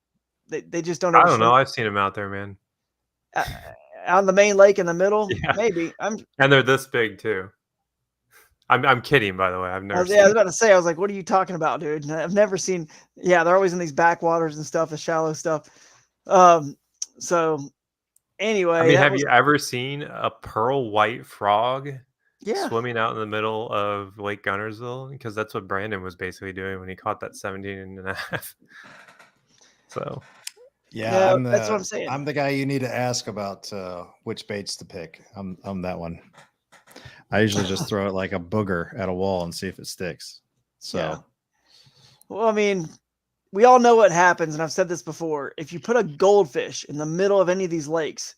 they just don't. I don't know. I've seen him out there, man. On the main lake in the middle, Yeah. maybe. And they're this big too. I'm kidding, by the way. I've never. I was about to say, I was like, what are you talking about, dude? I've never seen. Yeah, they're always in these backwaters and stuff, the shallow stuff. So anyway, I mean, have you ever seen a pearl white frog yeah. swimming out in the middle of Lake Guntersville? Because that's what Brandon was basically doing when he caught that 17 and a half. So Yeah, that's what I'm saying. I'm the guy you need to ask about which baits to pick. I'm that one. I usually just throw it like a booger at a wall and see if it sticks. So, yeah. Well, I mean, we all know what happens, and I've said this before. If you put a goldfish in the middle of any of these lakes,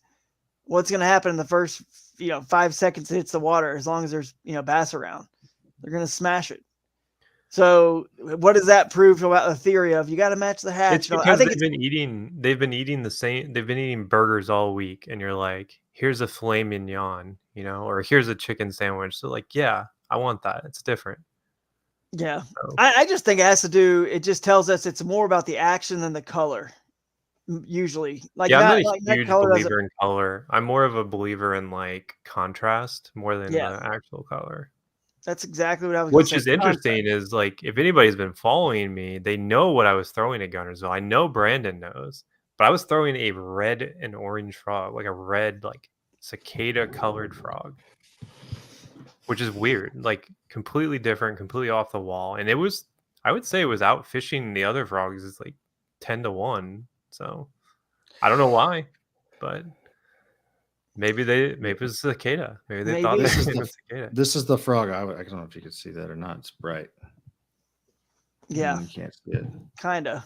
what's going to happen in the first 5 seconds it hits the water? As long as there's bass around, they're going to smash it. So what does that prove about the theory of you got to match the hatch? it's because they've been eating burgers all week, and you're like, here's a filet mignon, or here's a chicken sandwich. So like, yeah, I want that. It's different. Yeah. So. I just think it has to do, it just tells us it's more about the action than the color. Usually. I'm not a huge believer in color. I'm more of a believer in like contrast more than the actual color. That's exactly what I was. Which is interesting is like, if anybody's been following me, they know what I was throwing at Guntersville. I know Brandon knows, but I was throwing a red and orange frog, like a red, like cicada colored frog, which is weird, like completely different, completely off the wall. And I would say it was out fishing the other frogs. It's like 10-1. So I don't know why, but maybe it's cicada. Maybe they thought this was cicada. This is the frog. I don't know if you could see that or not. It's bright. Yeah. You can't see it. Kind of.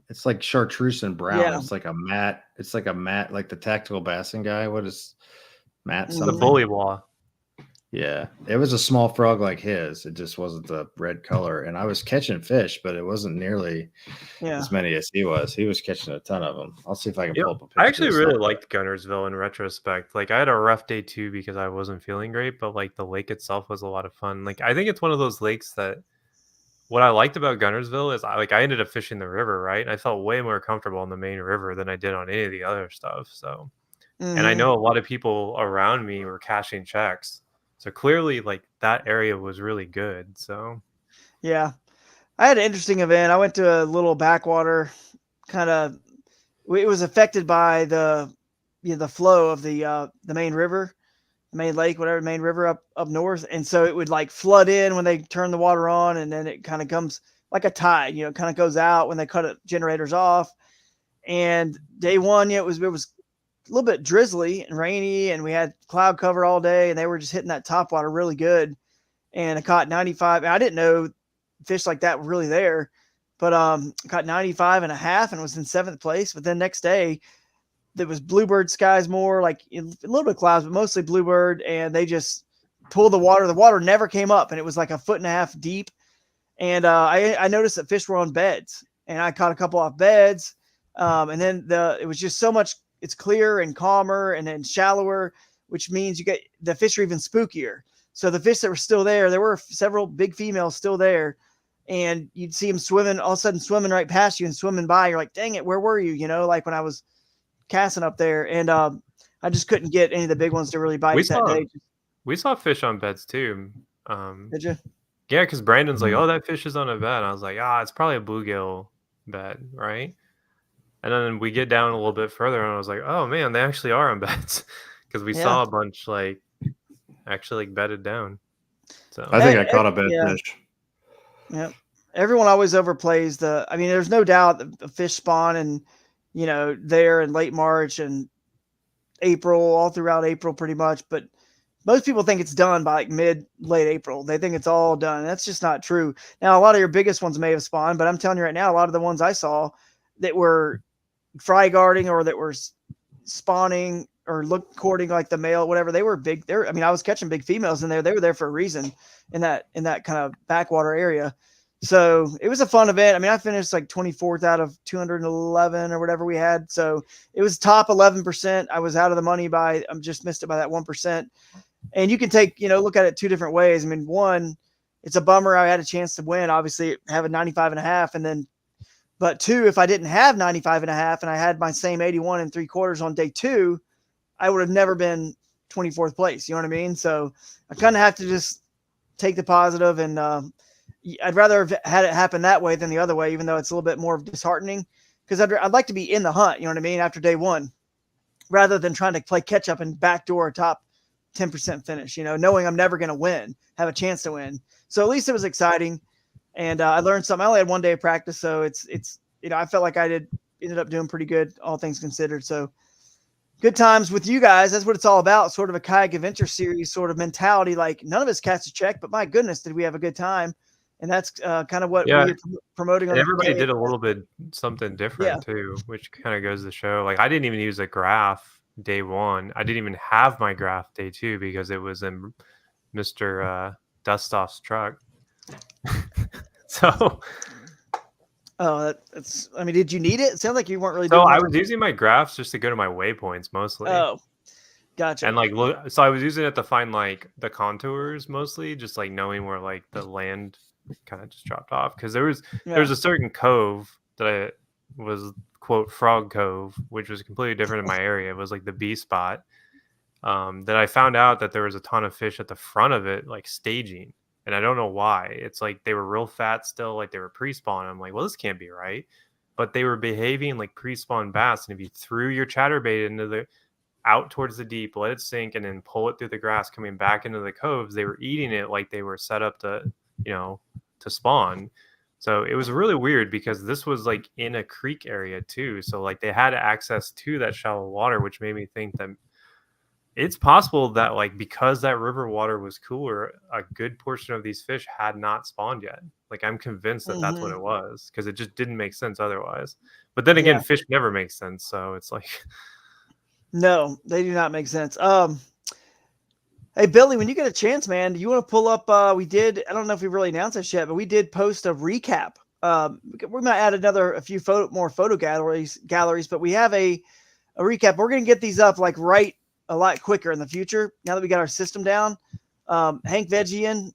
It's like chartreuse and brown. Yeah. It's like a matte, like the tactical bassing guy. What is Matt? The Something? bullywah. Yeah. It was a small frog like his. It just wasn't the red color. And I was catching fish, but it wasn't nearly as many as he was. He was catching a ton of them. I'll see if I can pull up a picture. I actually really liked Guntersville in retrospect. Like, I had a rough day too because I wasn't feeling great, but like the lake itself was a lot of fun. Like, I think it's one of those lakes that what I liked about Guntersville is I ended up fishing the river, right? And I felt way more comfortable on the main river than I did on any of the other stuff. So, and I know a lot of people around me were cashing checks. So clearly, like, that area was really good. So, yeah, I had an interesting event. I went to a little backwater, kind of. It was affected by the flow of the main river, the main lake, whatever, main river up north, and so it would like flood in when they turn the water on, and then it kind of comes like a tide. It kind of goes out when they cut generators off. And day one, it was a little bit drizzly and rainy, and we had cloud cover all day, and they were just hitting that top water really good. And I caught 95. I didn't know fish like that were really there, but I caught 95 and a half and was in 7th place. But then next day there was bluebird skies, more like a little bit of clouds, but mostly bluebird. And they just pulled the water. The water never came up, and it was like 1.5 feet deep. And I noticed that fish were on beds, and I caught a couple off beds. And then it was just so much. It's clear and calmer and then shallower, which means you get the fish are even spookier. So the fish that were still there were several big females still there, and you'd see them swimming, all of a sudden swimming right past you and swimming by. You're like, dang it, where were you? Like when I was casting up there, and I just couldn't get any of the big ones to really bite that day. We saw fish on beds too. Did you? Yeah, because Brandon's like, Mhm. oh, that fish is on a bed. I was like, it's probably a bluegill bed, right? And then we get down a little bit further, and I was like, oh man, they actually are on beds, because we Yeah. saw a bunch like actually like bedded down. So I think I caught a bed Yeah. fish. Yeah. Everyone always overplays I mean, there's no doubt that the fish spawn and, there in late March and April, all throughout April pretty much. But most people think it's done by like late April. They think it's all done. That's just not true. Now, a lot of your biggest ones may have spawned, but I'm telling you right now, a lot of the ones I saw that were fry guarding or that were spawning or courting like the male, whatever, they were big. I mean, I was catching big females in there. They were there for a reason in that kind of backwater area. So it was a fun event. I mean, I finished like 24th out of 211 or whatever we had. So it was top 11%. I was out of the money I just missed it by that 1%. And you can look at it two different ways. I mean, one, it's a bummer I had a chance to win, obviously having 95.5. And then, but two, if I didn't have 95.5 and I had my same 81 3/4 on day 2, I would have never been 24th place. You know what I mean? So I kind of have to just take the positive, and I'd rather have had it happen that way than the other way, even though it's a little bit more disheartening, because I'd like to be in the hunt, you know what I mean, after day 1, rather than trying to play catch up and backdoor a top 10% finish, knowing I'm never going to win, have a chance to win. So at least it was exciting. And I learned something. I only had 1 day of practice, so it's I felt like I ended up doing pretty good, all things considered. So good times with you guys. That's what it's all about. Sort of a kayak adventure series sort of mentality. Like, none of us catch a check, but my goodness, did we have a good time? And that's kind of what we're promoting. And on everybody did a little bit something different Yeah. too, which kind of goes to show. Like, I didn't even use a graph day 1. I didn't even have my graph day 2 because it was in Mr. Dustoff's truck. So that's. I mean, did you need it? It sounds like you weren't really. So doing I much. was using my graphs just to go to my waypoints mostly. Oh, gotcha. And like, look, so I was using it to find like the contours mostly, just like knowing where like the land kind of just dropped off, because there was a certain cove that was quote Frog Cove, which was completely different in my area. It was like the B spot. That I found out that there was a ton of fish at the front of it, like staging. And I don't know why. It's like they were real fat still, like they were pre-spawn. I'm like, well, this can't be right. But they were behaving like pre-spawn bass. And if you threw your chatterbait into out towards the deep, let it sink, and then pull it through the grass coming back into the coves, they were eating it like they were set up to, to spawn. So it was really weird, because this was like in a creek area too. So like they had access to that shallow water, which made me think that it's possible that, like, because that river water was cooler, a good portion of these fish had not spawned yet. Like, I'm convinced that that's what it was, because it just didn't make sense otherwise. But then again, fish never make sense, so it's like, no, they do not make sense. Hey Billy, when you get a chance, man, do you want to pull up? I don't know if we really announced this yet, but we did post a recap. We might add a few more photo galleries, but we have a recap. We're going to get these up like a lot quicker in the future now that we got our system down. Hank Vegian,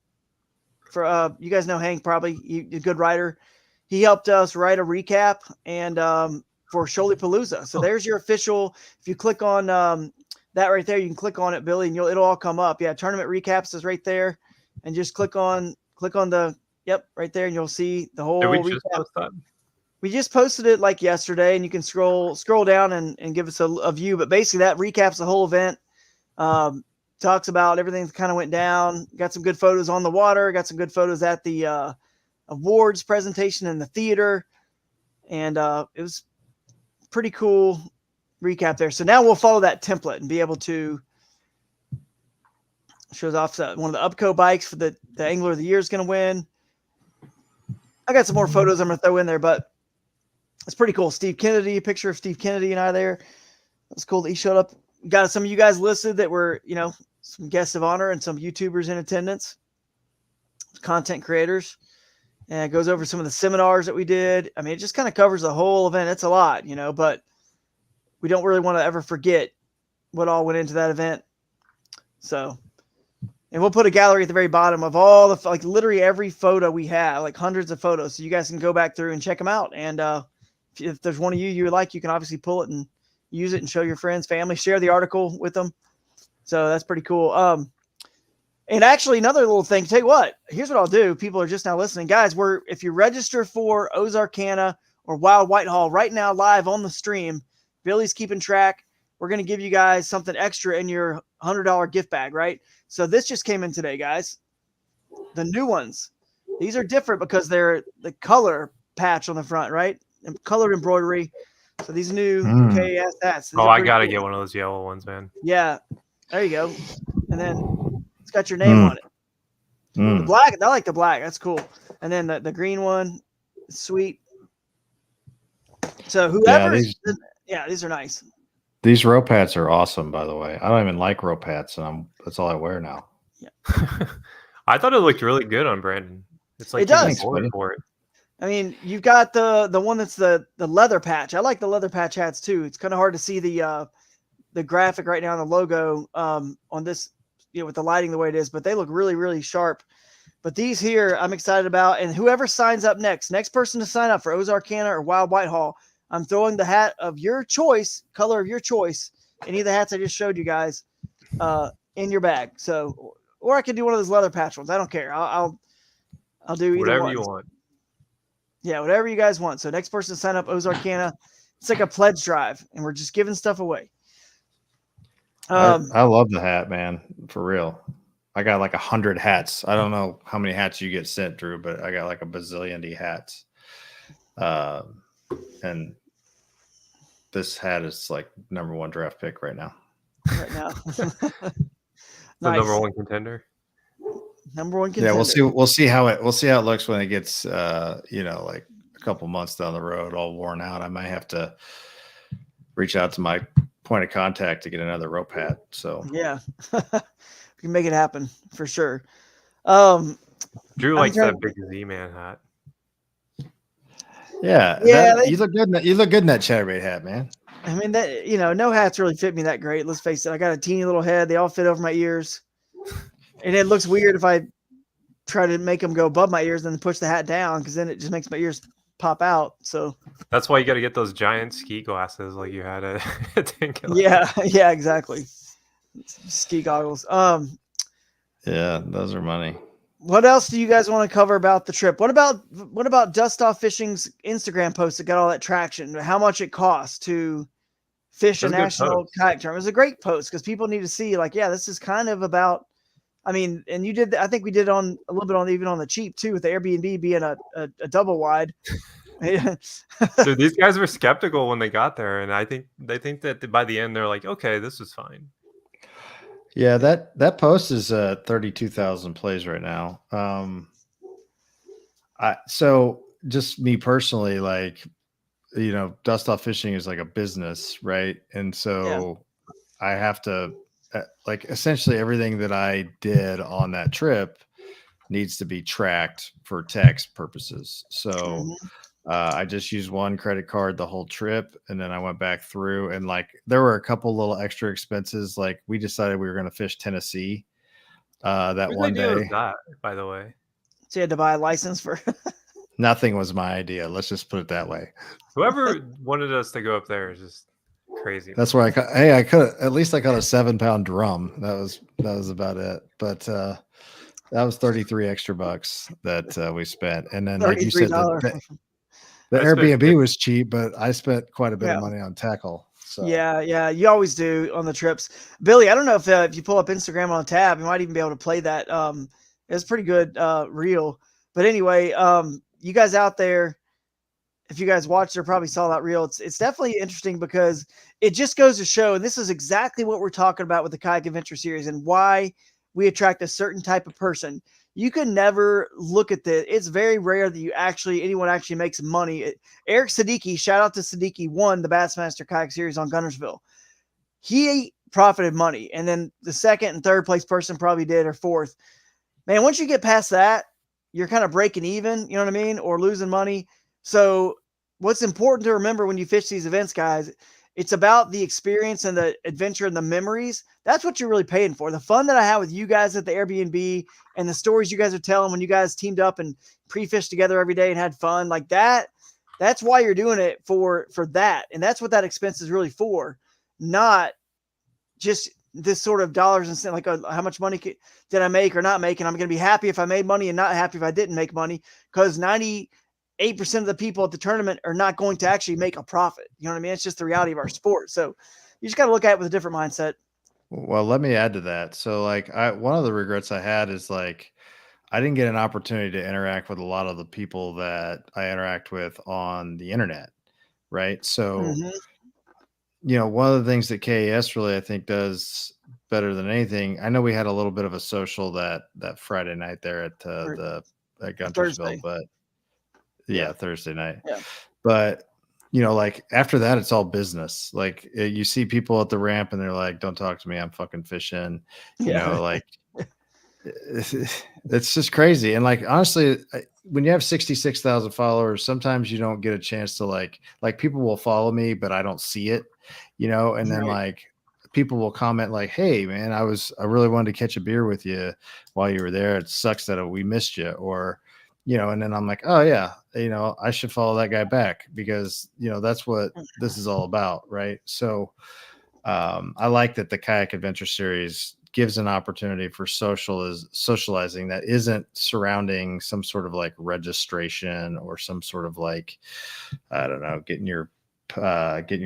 for you guys know Hank, probably a good writer. He helped us write a recap and for Shoalipalooza. So there's your official. If you click on that right there, you can click on it, Billy, and it'll all come up. Yeah, tournament recaps is right there, and just click on the right there, and you'll see the whole recap. We just posted it like yesterday, and you can scroll down and give us a view. But basically, that recaps the whole event. Talks about everything that kind of went down. Got some good photos on the water. Got some good photos at the awards presentation in the theater, and it was pretty cool recap there. So now we'll follow that template and be able to shows off one of the Upco bikes for the Angler of the Year is going to win. I got some more photos I'm going to throw in there, but it's pretty cool. Steve Kennedy, a picture of Steve Kennedy and I there. That's cool that he showed up. Got some of you guys listed that were, some guests of honor and some YouTubers in attendance, content creators. And it goes over some of the seminars that we did. I mean, it just kind of covers the whole event. It's a lot, but we don't really want to ever forget what all went into that event. So, and we'll put a gallery at the very bottom of all the, like literally every photo we have, like hundreds of photos. So you guys can go back through and check them out. And if there's one of you like, you can obviously pull it and use it and show your friends, family, share the article with them. So that's pretty cool. And actually, another little thing, tell you what, here's what I'll do. People are just now listening. Guys, if you register for Ozarkana or Wild Whitehall right now live on the stream, Billy's keeping track. We're going to give you guys something extra in your $100 gift bag, right? So this just came in today, guys. The new ones. These are different because they're the color patch on the front, right? And colored embroidery. So these new KAS hats. Oh, I got to get one of those yellow ones, man. Yeah. There you go. And then it's got your name on it. The black, I like the black. That's cool. And then the green one, sweet. So whoever, these are nice. These rope hats are awesome, by the way. I don't even like rope hats, and that's all I wear now. Yeah. I thought it looked really good on Brandon. It's like it does. For it. I mean, you've got the one that's the leather patch. I like the leather patch hats too. It's kind of hard to see the graphic right now on the logo on this, with the lighting the way it is, but they look really, really sharp. But these here, I'm excited about. And whoever signs up next person to sign up for Ozarkana or Wild Whitehall, I'm throwing the hat of your choice, color of your choice, any of the hats I just showed you guys, in your bag. So, or I can do one of those leather patch ones. I don't care. I'll do either whatever one. you want. Yeah, whatever you guys want. So next person to sign up Ozarkana, it's like a pledge drive, and we're just giving stuff away. I love the hat, man, for real. I got like 100 hats. I don't know how many hats you get sent, Drew, but I got like a bazillion hats. And this hat is like #1 draft pick right now. Right now. The Nice. #1 contender. #1 contender. Yeah, we'll see how it looks when it gets like a couple months down the road, all worn out. I might have to reach out to my point of contact to get another rope hat. So yeah. We can make it happen for sure. Drew likes that big Z-Man hat. Yeah, you look good. You look good in that chatterbait hat, man. I mean, that no hats really fit me that great. Let's face it. I got a teeny little head. They all fit over my ears, and it looks weird if I try to make them go above my ears and then push the hat down, because then it just makes my ears pop out. So that's why you got to get those giant ski glasses like you had at Yeah, exactly. Ski goggles. Yeah, those are money. What else do you guys want to cover about the trip? What about Dust Off Fishing's Instagram post that got all that traction? How much it costs to fish a national kayak tournament? It was a great post because people need to see, like, yeah, this is kind of about. I mean, and you did. I think we did on a little bit even on the cheap too, with the Air Bnb being a double wide. So these guys were skeptical when they got there, and I think they think that by the end they're like, okay, this is fine. Yeah, that post is 32,000 plays right now. So just me personally, like, Dust Off Fishing is like a business, right? And so I have to like essentially everything that I did on that trip needs to be tracked for tax purposes. So I just used one credit card the whole trip, and then I went back through, and like there were a couple little extra expenses. Like we decided we were going to fish Tennessee that one day. Was that, by the way? So you had to buy a license for. Nothing was my idea. Let's just put it that way. Whoever wanted us to go up there is just crazy. That's where I caught a 7-pound drum. That was about it. But that was 33 extra bucks that we spent, and then like you said. The Airbnb was cheap, but I spent quite a bit of money on tackle. So. Yeah, you always do on the trips. Billy, I don't know if you pull up Instagram on a tab, you might even be able to play that. It's pretty good reel. But anyway, you guys out there, if you guys watched or probably saw that reel, it's definitely interesting because it just goes to show, and this is exactly what we're talking about with the Kayak Adventure Series and why we attract a certain type of person. You can never look at this. It's very rare that anyone actually makes money. Eric Siddiqui, shout out to Siddiqui, won the Bassmaster Kayak Series on Guntersville. He profited money. And then the second and third place person probably did, or fourth. Man, once you get past that, you're kind of breaking even, you know what I mean? Or losing money. So what's important to remember when you fish these events, guys, it's about the experience and the adventure and the memories. That's what you're really paying for. The fun that I had with you guys at the Airbnb and the stories you guys are telling when you guys teamed up and pre-fished together every day and had fun like that. That's why you're doing it for that. And that's what that expense is really for. Not just, this sort of dollars and cents, like how much money did I make or not make, and I'm going to be happy if I made money and not happy if I didn't make money, because 98% of the people at the tournament are not going to actually make a profit. You know what I mean? It's just the reality of our sport. So you just got to look at it with a different mindset. Well, let me add to that. So like one of the regrets I had is like I didn't get an opportunity to interact with a lot of the people that I interact with on the internet. Right. So, Mhm. one of the things that KAS really, I think, does better than anything. I know we had a little bit of a social that Friday night there at at Guntersville, Thursday. but Yeah. Thursday night. Yeah. But like after that, it's all business. Like you see people at the ramp and they're like, "Don't talk to me. I'm fucking fishing." Yeah. Like it's just crazy. And like honestly, when you have 66,000 followers, sometimes you don't get a chance to like people will follow me, but I don't see it, and then Right. like people will comment like, "Hey man, I really wanted to catch a beer with you while you were there. It sucks that we missed you." Or, and then I'm like, "Oh yeah, I should follow that guy back because, that's what this is all about." Right. So, I like that the Kayak Adventure Series gives an opportunity for socializing that isn't surrounding some sort of like registration or some sort of like, I don't know, getting your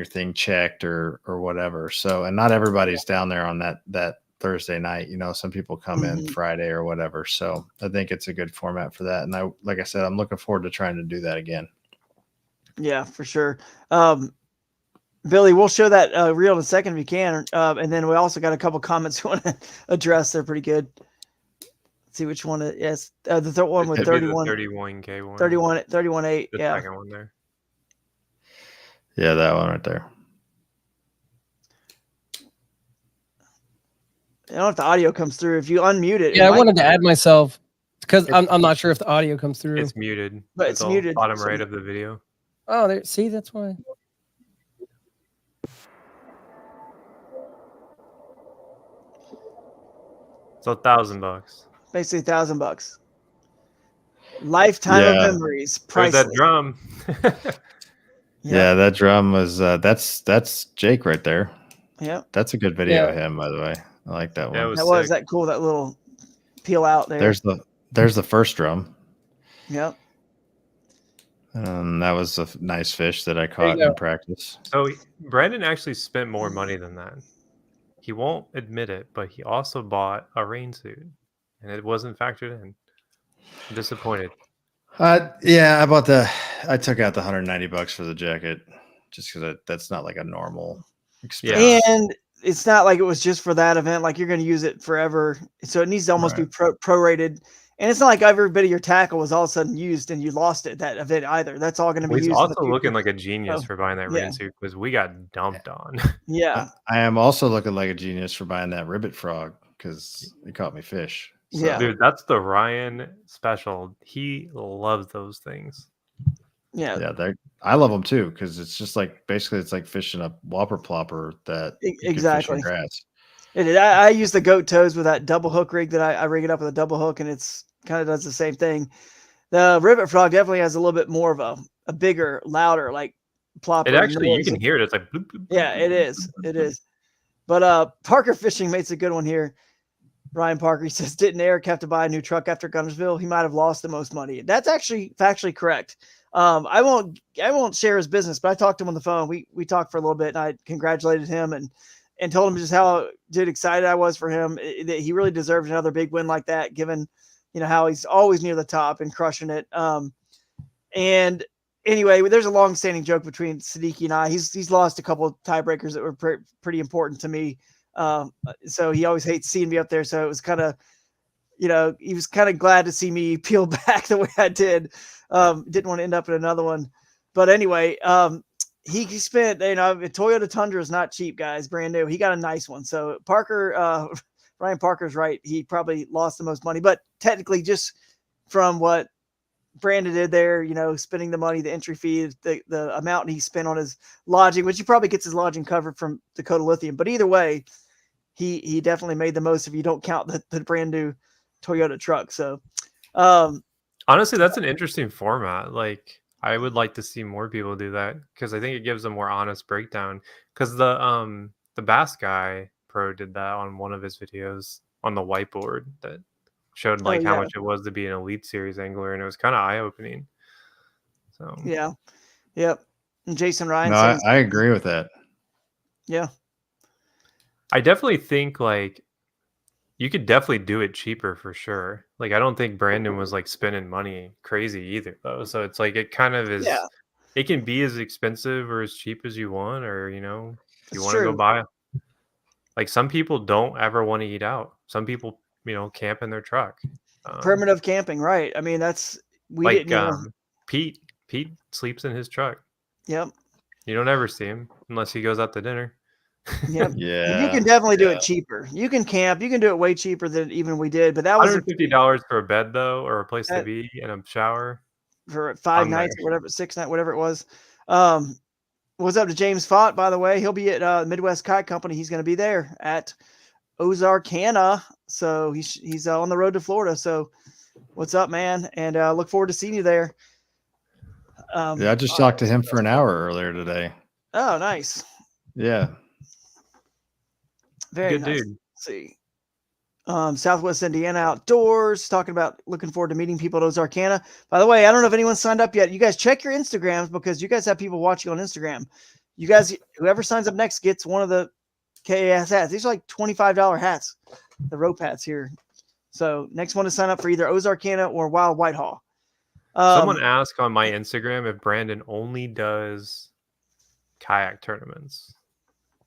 thing checked or whatever. So, and not everybody's down there on that Thursday night. Some people come in Friday or whatever. So I think it's a good format for that. And like I said, I'm looking forward to trying to do that again. Yeah, for sure. Billy, we'll show that reel in a second if you can. And then we also got a couple comments we want to address. They're pretty good. Let's see which one. Yes, the third one with 31, 31K one. 31.8. The Yeah. second one there. Yeah, that one right there. I don't know if the audio comes through. If you unmute it. Yeah, I wanted to add myself because I'm not sure if the audio comes through. It's muted. But it's all muted. Bottom right of the video. Oh, there. See, that's why. So $1,000. Basically $1,000. Lifetime of memories. There's Priceless. that drum. Yeah, that drum was that's Jake right there. Yeah. That's a good video of him, by the way. I like that one. Yeah, was that cool, that little peel out there. There's the first drum. Yep. That was a nice fish that I caught in practice. So Brandon actually spent more money than that. He won't admit it, but he also bought a rain suit, and it wasn't factored in. I'm disappointed. Yeah, I took out the $190 for the jacket just because that's not like a normal experience. And it's not like it was just for that event. Like you're going to use it forever. So it needs to almost be prorated. And it's not like every bit of your tackle was all of a sudden used and you lost it that event either. That's all going to be used. He's also looking like a genius for buying that rain suit because we got dumped on. Yeah. I am also looking like a genius for buying that ribbit frog because it caught me fish. So. Yeah. Dude, that's the Ryan special. He loves those things. Yeah. Yeah, I love them too because it's just like basically it's like fishing a whopper plopper that exactly fish in grass. I use the goat toes with that double hook rig that I rig it up with a double hook, and it's kind of does the same thing. The ribbit frog definitely has a little bit more of a bigger, louder like plopper. It actually noise. You can hear it. It's like bloop, bloop, bloop, yeah, it is. It is. But Parker Fishing makes a good one here. Ryan Parker, he says, didn't Eric have to buy a new truck after Guntersville? He might have lost the most money. That's actually factually correct. I won't share his business, but I talked to him on the phone. We talked for a little bit, and I congratulated him and told him just how excited I was for him. That he really deserves another big win like that, given how he's always near the top and crushing it. And anyway, there's a long-standing joke between Siddiqui and I. He's lost a couple of tiebreakers that were pretty important to me. So he always hates seeing me up there. So it was kind of, he was kind of glad to see me peel back the way I did. Didn't want to end up in another one, but anyway, he spent, a Toyota Tundra is not cheap, guys, brand new. He got a nice one. So Parker, Ryan Parker's right. He probably lost the most money, but technically just from what Brandon did there, spending the money, the entry fee, the amount he spent on his lodging, which he probably gets his lodging covered from Dakota Lithium. But either way, he definitely made the most if you don't count the brand new Toyota truck. So, honestly, that's an interesting format. Like, I would like to see more people do that because I think it gives a more honest breakdown. Because the Bass guy pro did that on one of his videos on the whiteboard that showed like how much it was to be an Elite Series angler, and it was kind of eye-opening. So Yeah. Yep. And Jason Ryan No, saying, I agree with that. yeah. I definitely think like you could definitely do it cheaper for sure. Like I don't think Brandon was like spending money crazy either though. So it's like it kind of is. Yeah. It can be as expensive or as cheap as you want, or if you It's want to go true. buy. Like some people don't ever want to eat out. Some people camp in their truck. Primitive camping, right? I mean, we didn't. Pete sleeps in his truck. Yep. You don't ever see him unless he goes out to dinner. Yep. Yeah. You can definitely do it cheaper. You can camp. You can do it way cheaper than even we did. But that was $150 for a bed though, or a place to be and a shower for 5 nights or whatever, 6 nights, whatever it was. What's up to James Fott, by the way? He'll be at Midwest Kayak Company. He's going to be there at Ozarkana. So he's on the road to Florida. So what's up, man? And look forward to seeing you there. I just talked to him for an hour earlier today. Oh, nice. Yeah. Very good nice. Dude. Let's see. Southwest Indiana Outdoors, talking about looking forward to meeting people at Ozarkana. By the way, I don't know if anyone signed up yet. You guys check your Instagrams because you guys have people watching on Instagram. You guys, whoever signs up next gets one of the KAS hats. These are like $25 hats, the rope hats here. So next one to sign up for either Ozarkana or Wild Whitehall. Someone asked on my Instagram if Brandon only does kayak tournaments.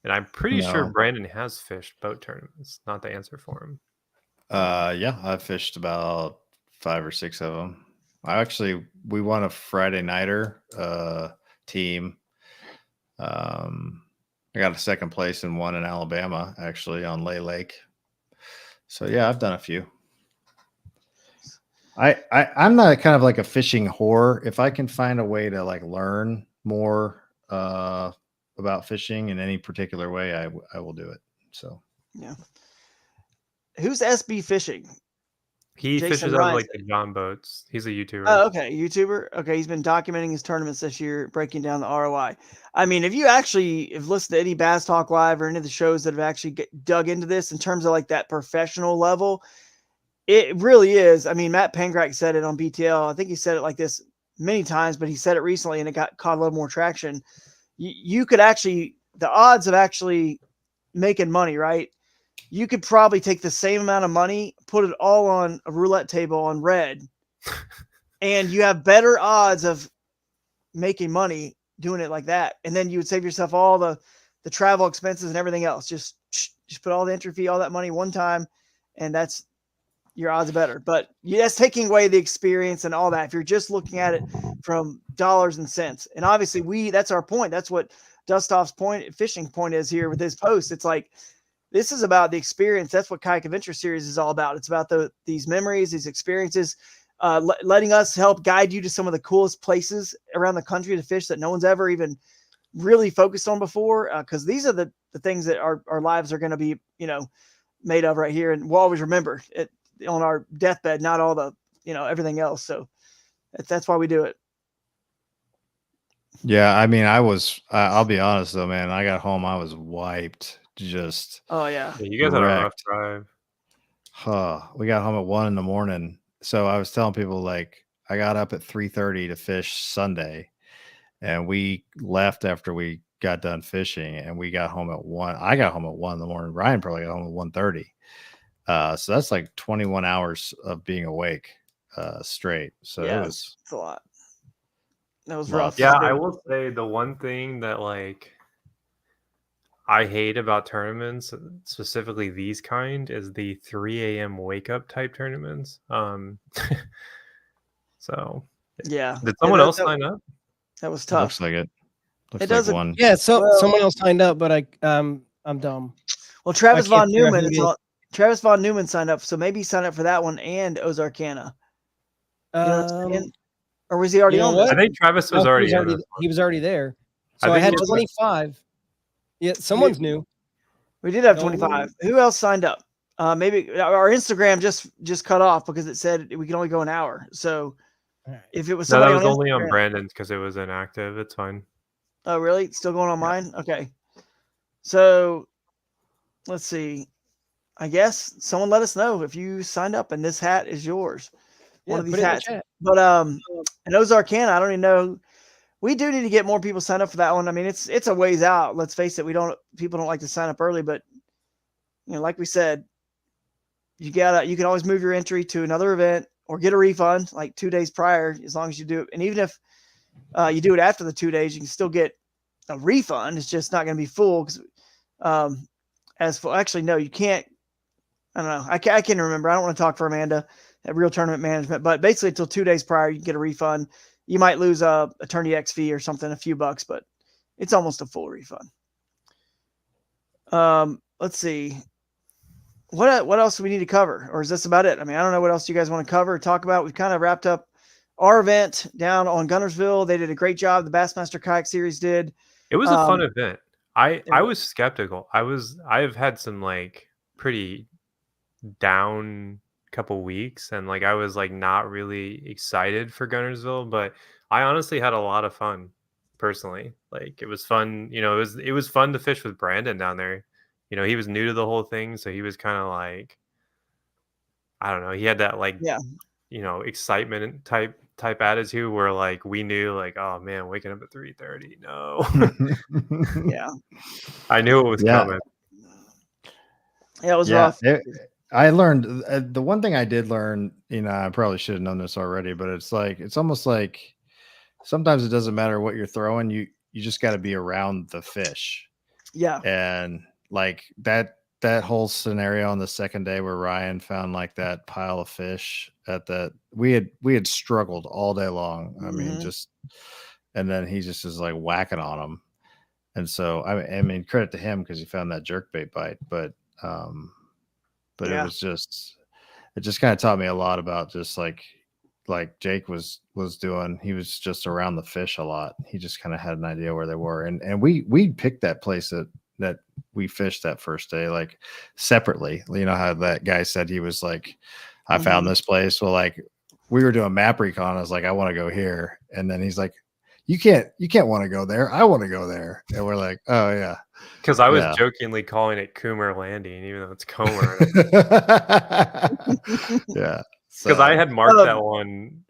And I'm pretty sure Brandon has fished boat tournaments. Not the answer for him. Yeah, I've fished about 5 or 6 of them. We won a Friday nighter team. I got a second place in one in Alabama, actually, on Lake. So yeah, I've done a few. I'm not kind of like a fishing whore. If I can find a way to like learn more about fishing in any particular way, I will do it. So yeah. Who's SB Fishing? He Jason fishes Ryan out of like the John boats. He's a YouTuber. Oh, okay. YouTuber. Okay. He's been documenting his tournaments this year, breaking down the ROI. I mean, if you actually have listened to any Bass Talk Live or any of the shows that have actually dug into this in terms of like that professional level, it really is. I mean, Matt Pengrack said it on BTL. I think he said it like this many times, but he said it recently and it caught a little more traction. You could actually, the odds of actually making money, right? You could probably take the same amount of money, put it all on a roulette table on red, and you have better odds of making money doing it like that. And then you would save yourself all the travel expenses and everything else. Just put all the entry fee, all that money one time, and that's your odds are better. But that's taking away the experience and all that. If you're just looking at it from dollars and cents, and obviously that's our point. That's what Dustoff's fishing point is here with his post. It's like, this is about the experience. That's what Kayak Adventure Series is all about. It's about these memories, these experiences, letting us help guide you to some of the coolest places around the country to fish that no one's ever even really focused on before. Because these are the things that our lives are going to be, made of right here. And we'll always remember it on our deathbed, not all the, everything else. So that's why we do it. Yeah. I mean, I'll be honest though, man, I got home, I was wiped. Just oh yeah, you guys had a rough drive. We got home at 1 a.m. So I was telling people, like, I got up at 3:30 to fish Sunday, and we left after we got done fishing, and we got home at 1. I got home at 1 a.m. Ryan probably got home at 1:30. So that's like 21 hours of being awake straight. So yeah, it's a lot. That was rough. Yeah, I will say the one thing that like I hate about tournaments, specifically these kind, is the 3 a.m. wake up type tournaments. So yeah, did someone else sign up? That was tough. Looks like it. Looks it doesn't. Like one. Yeah, someone else signed up, but I'm dumb. Well, Travis Von Newman. Travis Von Newman signed up, so maybe he signed up for that one and Ozarkana. Or was he already on? I think Travis was already. He was already there. So I had 25. Yeah, someone's new. We did have 25. Who else signed up? Maybe our Instagram just cut off because it said we can only go an hour. So if it was that was on only Instagram, on Brandon's because it was inactive. It's fine. Oh, really? Still going on mine? Okay. So let's see. I guess someone let us know if you signed up and this hat is yours. One of these put it in the hats. chat. But in Ozarkana, I don't even know. We do need to get more people signed up for that one. I mean, it's a ways out. Let's face it. People don't like to sign up early, but like we said, you can always move your entry to another event or get a refund like 2 days prior, as long as you do it. And even if you do it after the 2 days, you can still get a refund. It's just not going to be full. Because actually, no, you can't. I don't know. I can't remember. I don't want to talk for Amanda at Real Tournament Management, but basically until 2 days prior, you can get a refund. You might lose a Tourney X fee or something, a few bucks, but it's almost a full refund. Let's see. What else do we need to cover? Or is this about it? I mean, I don't know what else you guys want to cover or talk about. We've kind of wrapped up our event down on Guntersville. They did a great job. The Bassmaster Kayak Series did. It was a fun event. I was. was skeptical. I've had some like pretty down couple weeks, and like I was like not really excited for Guntersville, but I honestly had a lot of fun personally. Like it was fun, it was fun to fish with Brandon down there. He was new to the whole thing, so he was kind of like, I don't know, he had that like excitement type attitude where like we knew like, oh man, waking up at 3:30, no. Yeah, I knew it was coming. Yeah, it was rough. I learned the one thing I did learn, I probably should have known this already, but it's almost like sometimes it doesn't matter what you're throwing. You just got to be around the fish. Yeah. And like that whole scenario on the second day where Ryan found like that pile of fish we had struggled all day long. I mean, and then he just is like whacking on them. And so, I mean, credit to him because he found that jerkbait bite, but it just kind of taught me a lot about just like Jake was doing. He was just around the fish a lot. He just kind of had an idea where they were. And we picked that place that we fished that first day, like separately. You know how that guy said he was like, I found this place. Well, like we were doing map recon. I was like, I want to go here. And then he's like, you can't want to go there. I want to go there. And we're like, oh yeah. Because I was jokingly calling it Coomer Landing, even though it's Comer. Yeah. Because I had marked that one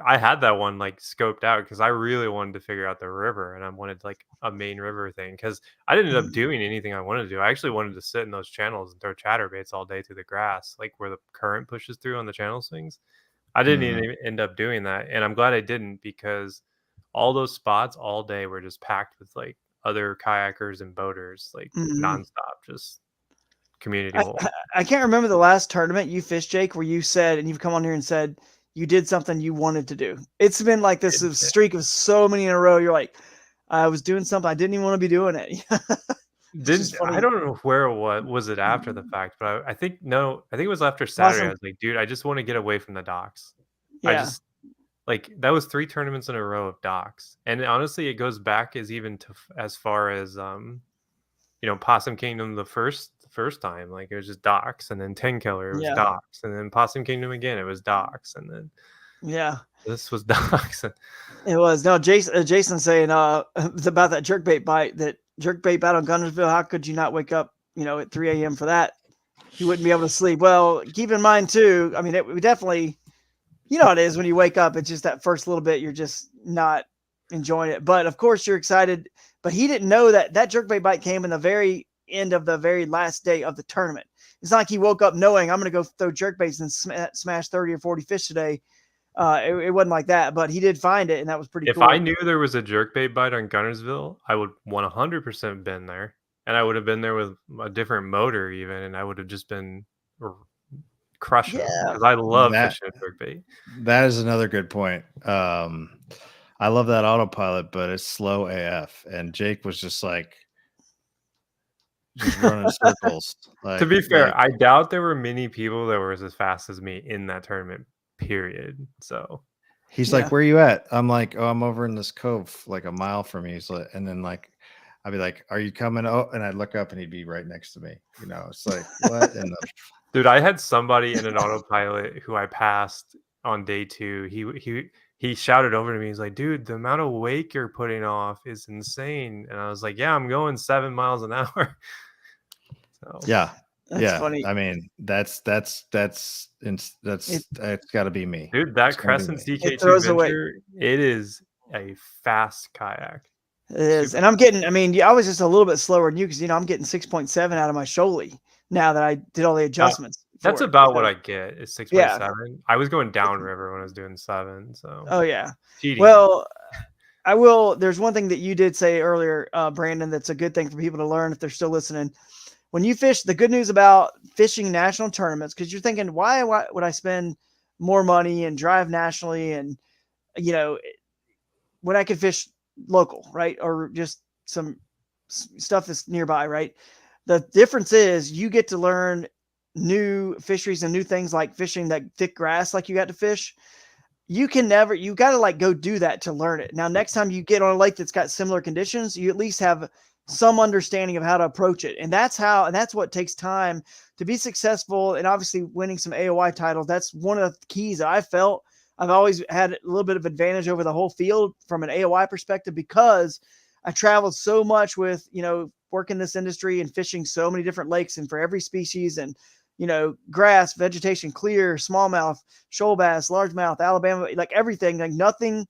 I had that one like scoped out because I really wanted to figure out the river, and I wanted like a main river thing because I didn't end up doing anything I wanted to do. I actually wanted to sit in those channels and throw chatterbaits all day through the grass, like where the current pushes through on the channel swings. I didn't even end up doing that, and I'm glad I didn't because all those spots all day were just packed with like other kayakers and boaters, like nonstop, just community. I can't remember the last tournament you fished, Jake, where you said, and you've come on here and said you did something you wanted to do. It's been like this streak of so many in a row. You're like, I was doing something. I didn't even want to be doing it. I don't know where it was it after the fact, but I think it was after Saturday. Awesome. I was like, dude, I just want to get away from the docks. Yeah. I just like that was 3 tournaments in a row of docks, and honestly, it goes back as far as Possum Kingdom the first time, like it was just docks, and then 10 Killer it was docks, and then Possum Kingdom again it was docks, and then this was docks. It was. No, Jason saying about that jerkbait bite on Guntersville. How could you not wake up at 3 a.m. for that? You wouldn't be able to sleep. Well, keep in mind too, I mean, we definitely, it is when you wake up, it's just that first little bit you're just not enjoying it, but of course you're excited. But he didn't know that jerkbait bite came in the very end of the very last day of the tournament. It's not like he woke up knowing I'm going to go throw jerkbaits and smash 30 or 40 fish today. It wasn't like that, but he did find it, and that was pretty cool. If I knew there was a jerkbait bite on Guntersville, I would 100% been there, and I would have been there with a different motor even, and I would have just been crushing because I love fishing jerkbait. That is another good point. I love that autopilot, but it's slow AF. And Jake was just like running circles. Like, to be fair, I doubt there were many people that were as fast as me in that tournament, period. So he's like, where are you at? I'm like, oh, I'm over in this cove, like a mile from you. So, and then like, I'd be like, are you coming? Oh, and I'd look up and he'd be right next to me. It's like, what in the... Dude, I had somebody in an autopilot who I passed on day 2. He shouted over to me. He's like, dude, the amount of wake you're putting off is insane. And I was like, yeah, I'm going 7 miles an hour. So Yeah. That's funny. I mean, that's got to be me. dude, that It's gonna be Crescent me. CK2 throws away. Venture, it is a fast kayak. It is. Super And I'm getting, I mean, I was just a little bit slower than you because, I'm getting 6.7 out of my Shoaly now that I did all the adjustments. That's for it. about So, what I get is 6.7. Yeah. I was going downriver when I was doing 7. So Oh, yeah. cheating. Well, I will. There's one thing that you did say earlier, Brandon, that's a good thing for people to learn if they're still listening. When you fish, the good news about fishing national tournaments, because you're thinking, why would I spend more money and drive nationally and, when I could fish local, right? Or just some stuff that's nearby, right? The difference is you get to learn new fisheries and new things like fishing that thick grass like you got to fish. You got to like go do that to learn it. Now, next time you get on a lake that's got similar conditions, you at least have some understanding of how to approach it. And that's what takes time to be successful. And obviously winning some AOI titles, that's one of the keys that I felt. I've always had a little bit of advantage over the whole field from an AOI perspective because I traveled so much with, working this industry and fishing so many different lakes and for every species and, grass, vegetation, clear, smallmouth, shoal bass, largemouth, Alabama, like everything, like nothing.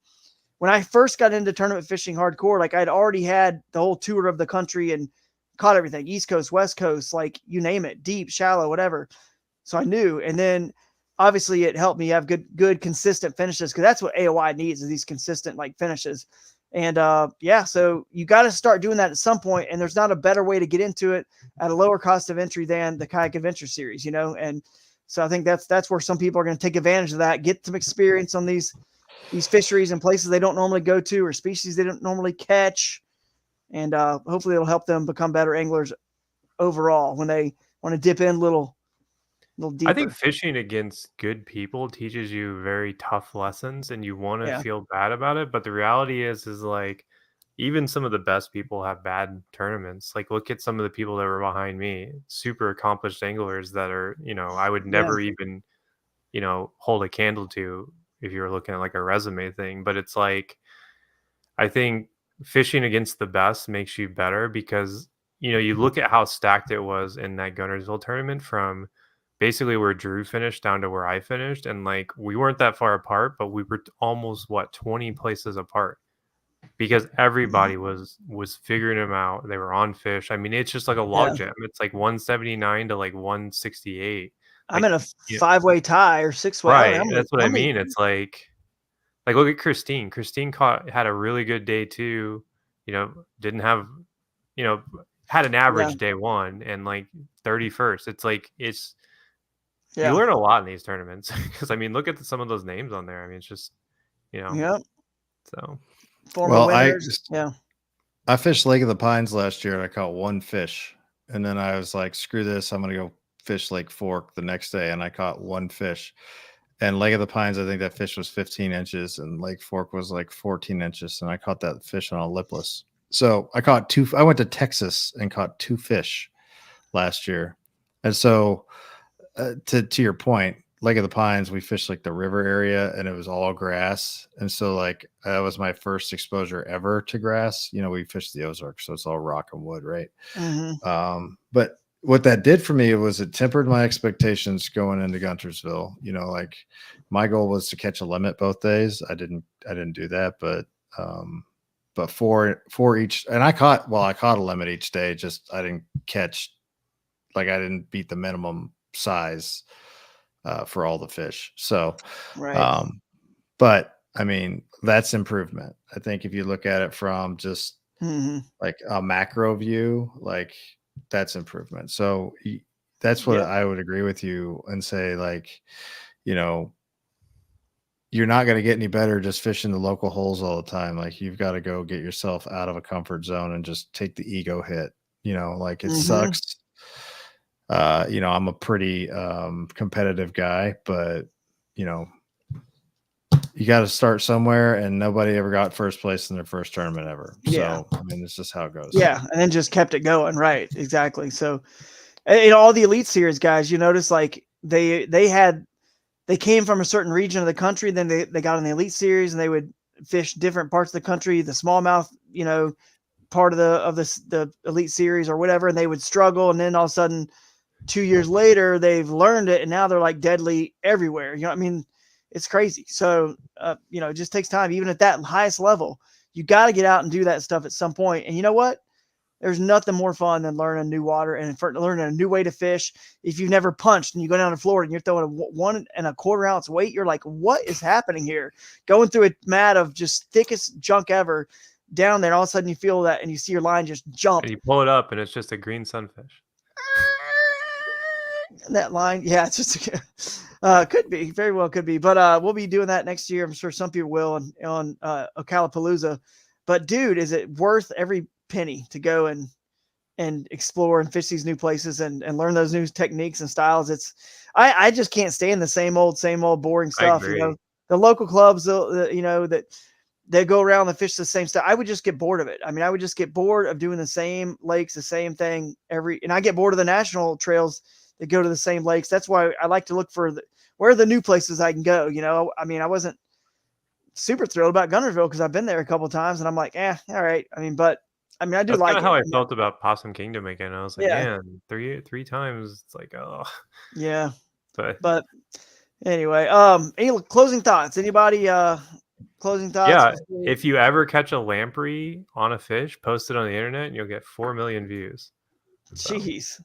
When I first got into tournament fishing hardcore, like I'd already had the whole tour of the country and caught everything, East Coast, West Coast, like you name it, deep, shallow, whatever. So I knew. And then obviously it helped me have good, consistent finishes because that's what AOI needs is these consistent like finishes. And so you got to start doing that at some point. And there's not a better way to get into it at a lower cost of entry than the Kayak Adventure Series, And so I think that's where some people are going to take advantage of that, get some experience on these fisheries and places they don't normally go to or species they don't normally catch. And hopefully it'll help them become better anglers overall when they want to dip in a little deeper. I think fishing against good people teaches you very tough lessons and you want to feel bad about it. But the reality is like, even some of the best people have bad tournaments. Like look at some of the people that were behind me, super accomplished anglers that are, I would never even, hold a candle to if you were looking at like a resume thing. But it's like, I think fishing against the best makes you better because, you look at how stacked it was in that Guntersville tournament from basically where Drew finished down to where I finished. And like, we weren't that far apart, but we were almost 20 places apart because everybody was figuring them out. They were on fish. I mean, it's just like a log jam. It's like 179 to like 168. I'm in a 5-way tie or 6-way. Right. That's what I mean. It's like look at Christine. Christine had a really good day too. Didn't have, had an average day one and like 31st. It's like, you learn a lot in these tournaments because I mean, look at some of those names on there. I mean, it's just, so. Former winners. I fished Lake of the Pines last year and I caught one fish. And then I was like, screw this. I'm going to go fish Lake Fork the next day. And I caught one fish. And Lake of the Pines, I think that fish was 15 inches and Lake Fork was like 14 inches. And I caught that fish on a lipless. So I caught I went to Texas and caught 2 fish last year. And so to your point, Lake of the Pines, we fished like the river area and it was all grass. And so like that was my first exposure ever to grass. We fished the Ozarks, so it's all rock and wood, right? Mm-hmm. But what that did for me was it tempered my expectations going into Guntersville. Like my goal was to catch a limit both days. I didn't do that, but for each, and I caught a limit each day. Just I didn't beat the minimum size for all the fish. So, right. But I mean, that's improvement. I think if you look at it from just like a macro view, like that's improvement. So that's what I would agree with you and say, like, you're not going to get any better just fishing the local holes all the time. Like you've got to go get yourself out of a comfort zone and just take the ego hit, like it sucks. I'm a pretty competitive guy, but you got to start somewhere, and nobody ever got first place in their first tournament ever. So I mean, it's just how it goes. Yeah, and then just kept it going. Right, exactly. So all the Elite Series guys, you notice like they came from a certain region of the country, then they got in the Elite Series and they would fish different parts of the country, the smallmouth, part of the elite series or whatever, and they would struggle, and then all of a sudden 2 years later they've learned it and now they're like deadly everywhere. You know what I mean? It's crazy. So it just takes time. Even at that highest level, you got to get out and do that stuff at some point. And you know what? There's nothing more fun than learning new water and learning a new way to fish. If you've never punched and you go down to Florida and you're throwing a 1 1/4 ounce weight, you're like, what is happening here? Going through a mat of just thickest junk ever down there, and all of a sudden you feel that and you see your line just jump. And you pull it up and it's just a green sunfish. That line, yeah, it's just could be, very well could be. But we'll be doing that next year. I'm sure some people will on Ocalapalooza. But dude, is it worth every penny to go and explore and fish these new places and learn those new techniques and styles? I just can't stand the same old boring stuff. You know, the local clubs, that they go around and fish the same stuff. I would just get bored of it. I mean, I would just get bored of doing the same lakes, the same thing and I get bored of the national trails that go to the same lakes. That's why I like to look for where are the new places I can go. You know, I mean, I wasn't super thrilled about Guntersville because I've been there a couple of times and I'm like, all right. I mean, but I do That's like kind of how I felt about Possum Kingdom again. I was like, Yeah. man, three times. It's like, oh, yeah. but Anyway, any closing thoughts? Anybody closing thoughts? yeah, if you ever catch a lamprey on a fish, post it on the internet and you'll get 4 million views. So, Jeez.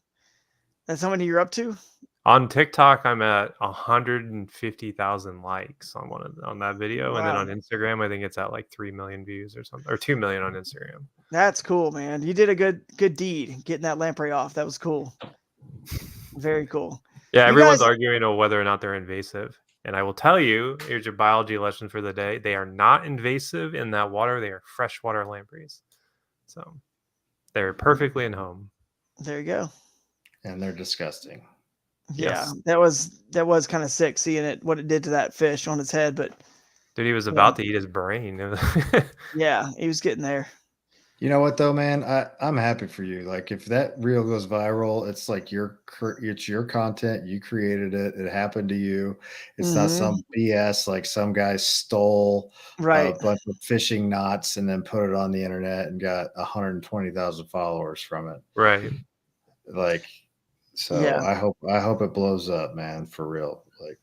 That's how many you're up to? on TikTok, I'm at 150,000 likes on that video. Wow. And then on Instagram, I think it's at like 3 million views or something, or 2 million on Instagram. That's cool, man. You did a good deed getting that lamprey off. That was cool. Very cool. Yeah, You everyone's guys- arguing on whether or not they're invasive. And I will tell you, here's your biology lesson for the day. They are not invasive in that water. They are freshwater lampreys. So they're perfectly in home. There you go. And they're disgusting. Yeah, Yes. that was kind of sick seeing what it did to that fish on its head, but Dude, he was about to eat his brain. yeah, he was getting there. You know what though, man? I'm happy for you. Like if that reel goes viral, it's like it's your content. You created it. It happened to you. It's not some BS like some guy stole Right. a bunch of fishing knots and then put it on the internet and got 120,000 followers from it. Right. Like, so Yeah. I hope it blows up, man, for real. Like,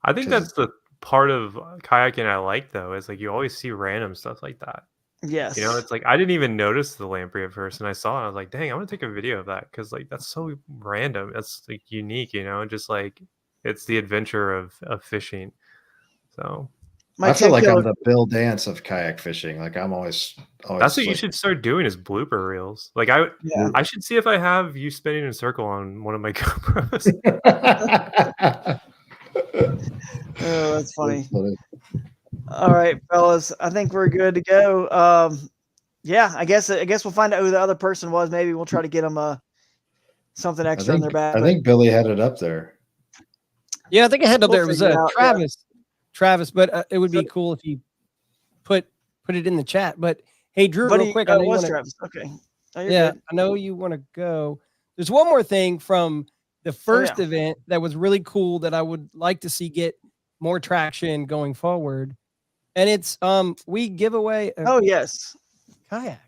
I think 'cause that's the part of kayaking I like, though, is like you always see random stuff like that. Yes. You know, it's like I didn't even notice the lamprey at first, and I saw it. I was like, "Dang, I want to take a video of that," because like that's so random. That's like unique, you know. Just like it's the adventure of fishing. So My I feel 10 like kilo- I'm the Bill Dance of kayak fishing. Like I'm always that's what you like, should start doing is blooper reels. Like Yeah. I should see if I have you spinning in a circle on one of my GoPros. Oh, that's funny. All right, fellas. I think we're good to go. Yeah, I guess we'll find out who the other person was. Maybe we'll try to get them something extra in their back. I think Billy had it up there. Yeah, I think I had up We'll there. It was figure it out, yeah. Travis, but it would be cool if you put it in the chat. But hey, Drew, real quick, I know you was wanna- Travis. Okay. Oh, you're yeah, good. I know you want to go. There's one more thing from the first event that was really cool that I would like to see get more traction going forward. And it's we give away a Oh yes. kayak.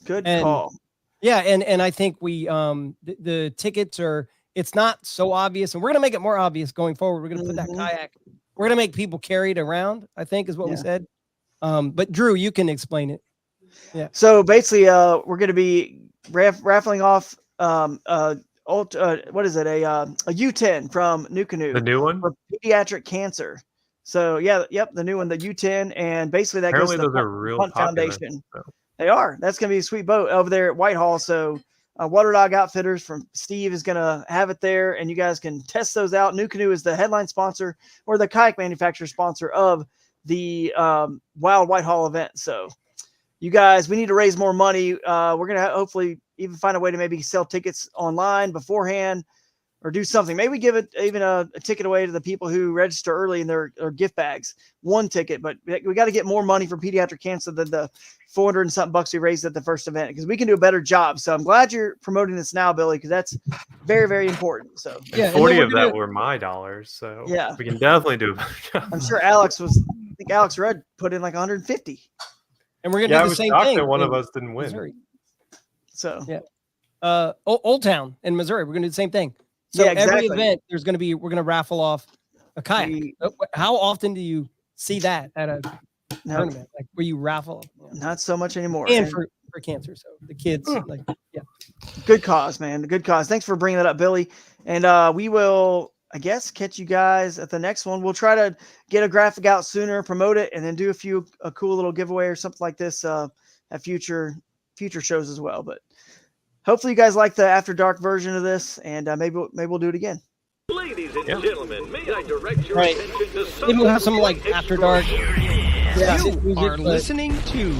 Good And- call. Yeah, and I think we the tickets are it's not so obvious, and we're gonna make it more obvious going forward. We're gonna put that Mhm. kayak. We're gonna make people carry it around, I think is what we Yeah. said. But Drew, you can explain it. So basically, we're going to be raffling off what is it? A U10 from New Canoe The new one. for pediatric cancer. So the new one, the U10, and basically that Apparently, goes to those the are real Hunt popular. Foundation. So. They are. That's going to be a sweet boat over there at Whitehall. So Water Dog Outfitters from Steve is going to have it there, and you guys can test those out. New Canoe is the headline sponsor or the kayak manufacturer sponsor of the Wild Whitehall event. So you guys, we need to raise more money. We're going to hopefully even find a way to maybe sell tickets online beforehand or do something. Maybe give it even a ticket away to the people who register early in their gift bags. One ticket, but we got to get more money for pediatric cancer than the 400 and something bucks we raised at the first event, because we can do a better job. So I'm glad you're promoting this now, Billy, because that's very, very important. So Yeah, and 40 then of we're that gonna- were my dollars, so Yeah. we can definitely do a better job. I'm sure Alex Rudd put in like 150. And we're gonna Yeah, I do the was same shocked thing. that one in of us didn't win. Missouri. So Yeah. Old Town in Missouri. We're gonna do the same thing. So Yeah, every exactly. event, we're gonna raffle off a kayak. How often do you see that at a tournament? Like where you raffle? Not so much anymore. And for cancer, so the kids Good cause, man. Good cause. Thanks for bringing that up, Billy. And we will, I guess, catch you guys at the next one. We'll try to get a graphic out sooner, promote it, and then do a cool little giveaway or something like this at future shows as well. But hopefully you guys like the After Dark version of this, and maybe we'll do it again. Ladies and gentlemen, may I direct your Right. attention to Maybe we'll have some like After Dark. You are listening to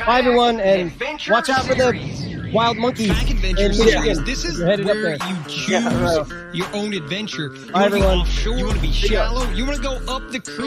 Bye everyone, and Adventure watch out for the Series. wild monkeys Kayak Adventure in Series. Michigan. This is You're headed up where there. you choose Yeah, right. your own adventure. You Bye, want to be everyone. offshore? You want to be See ya. shallow? You want to go up the creek?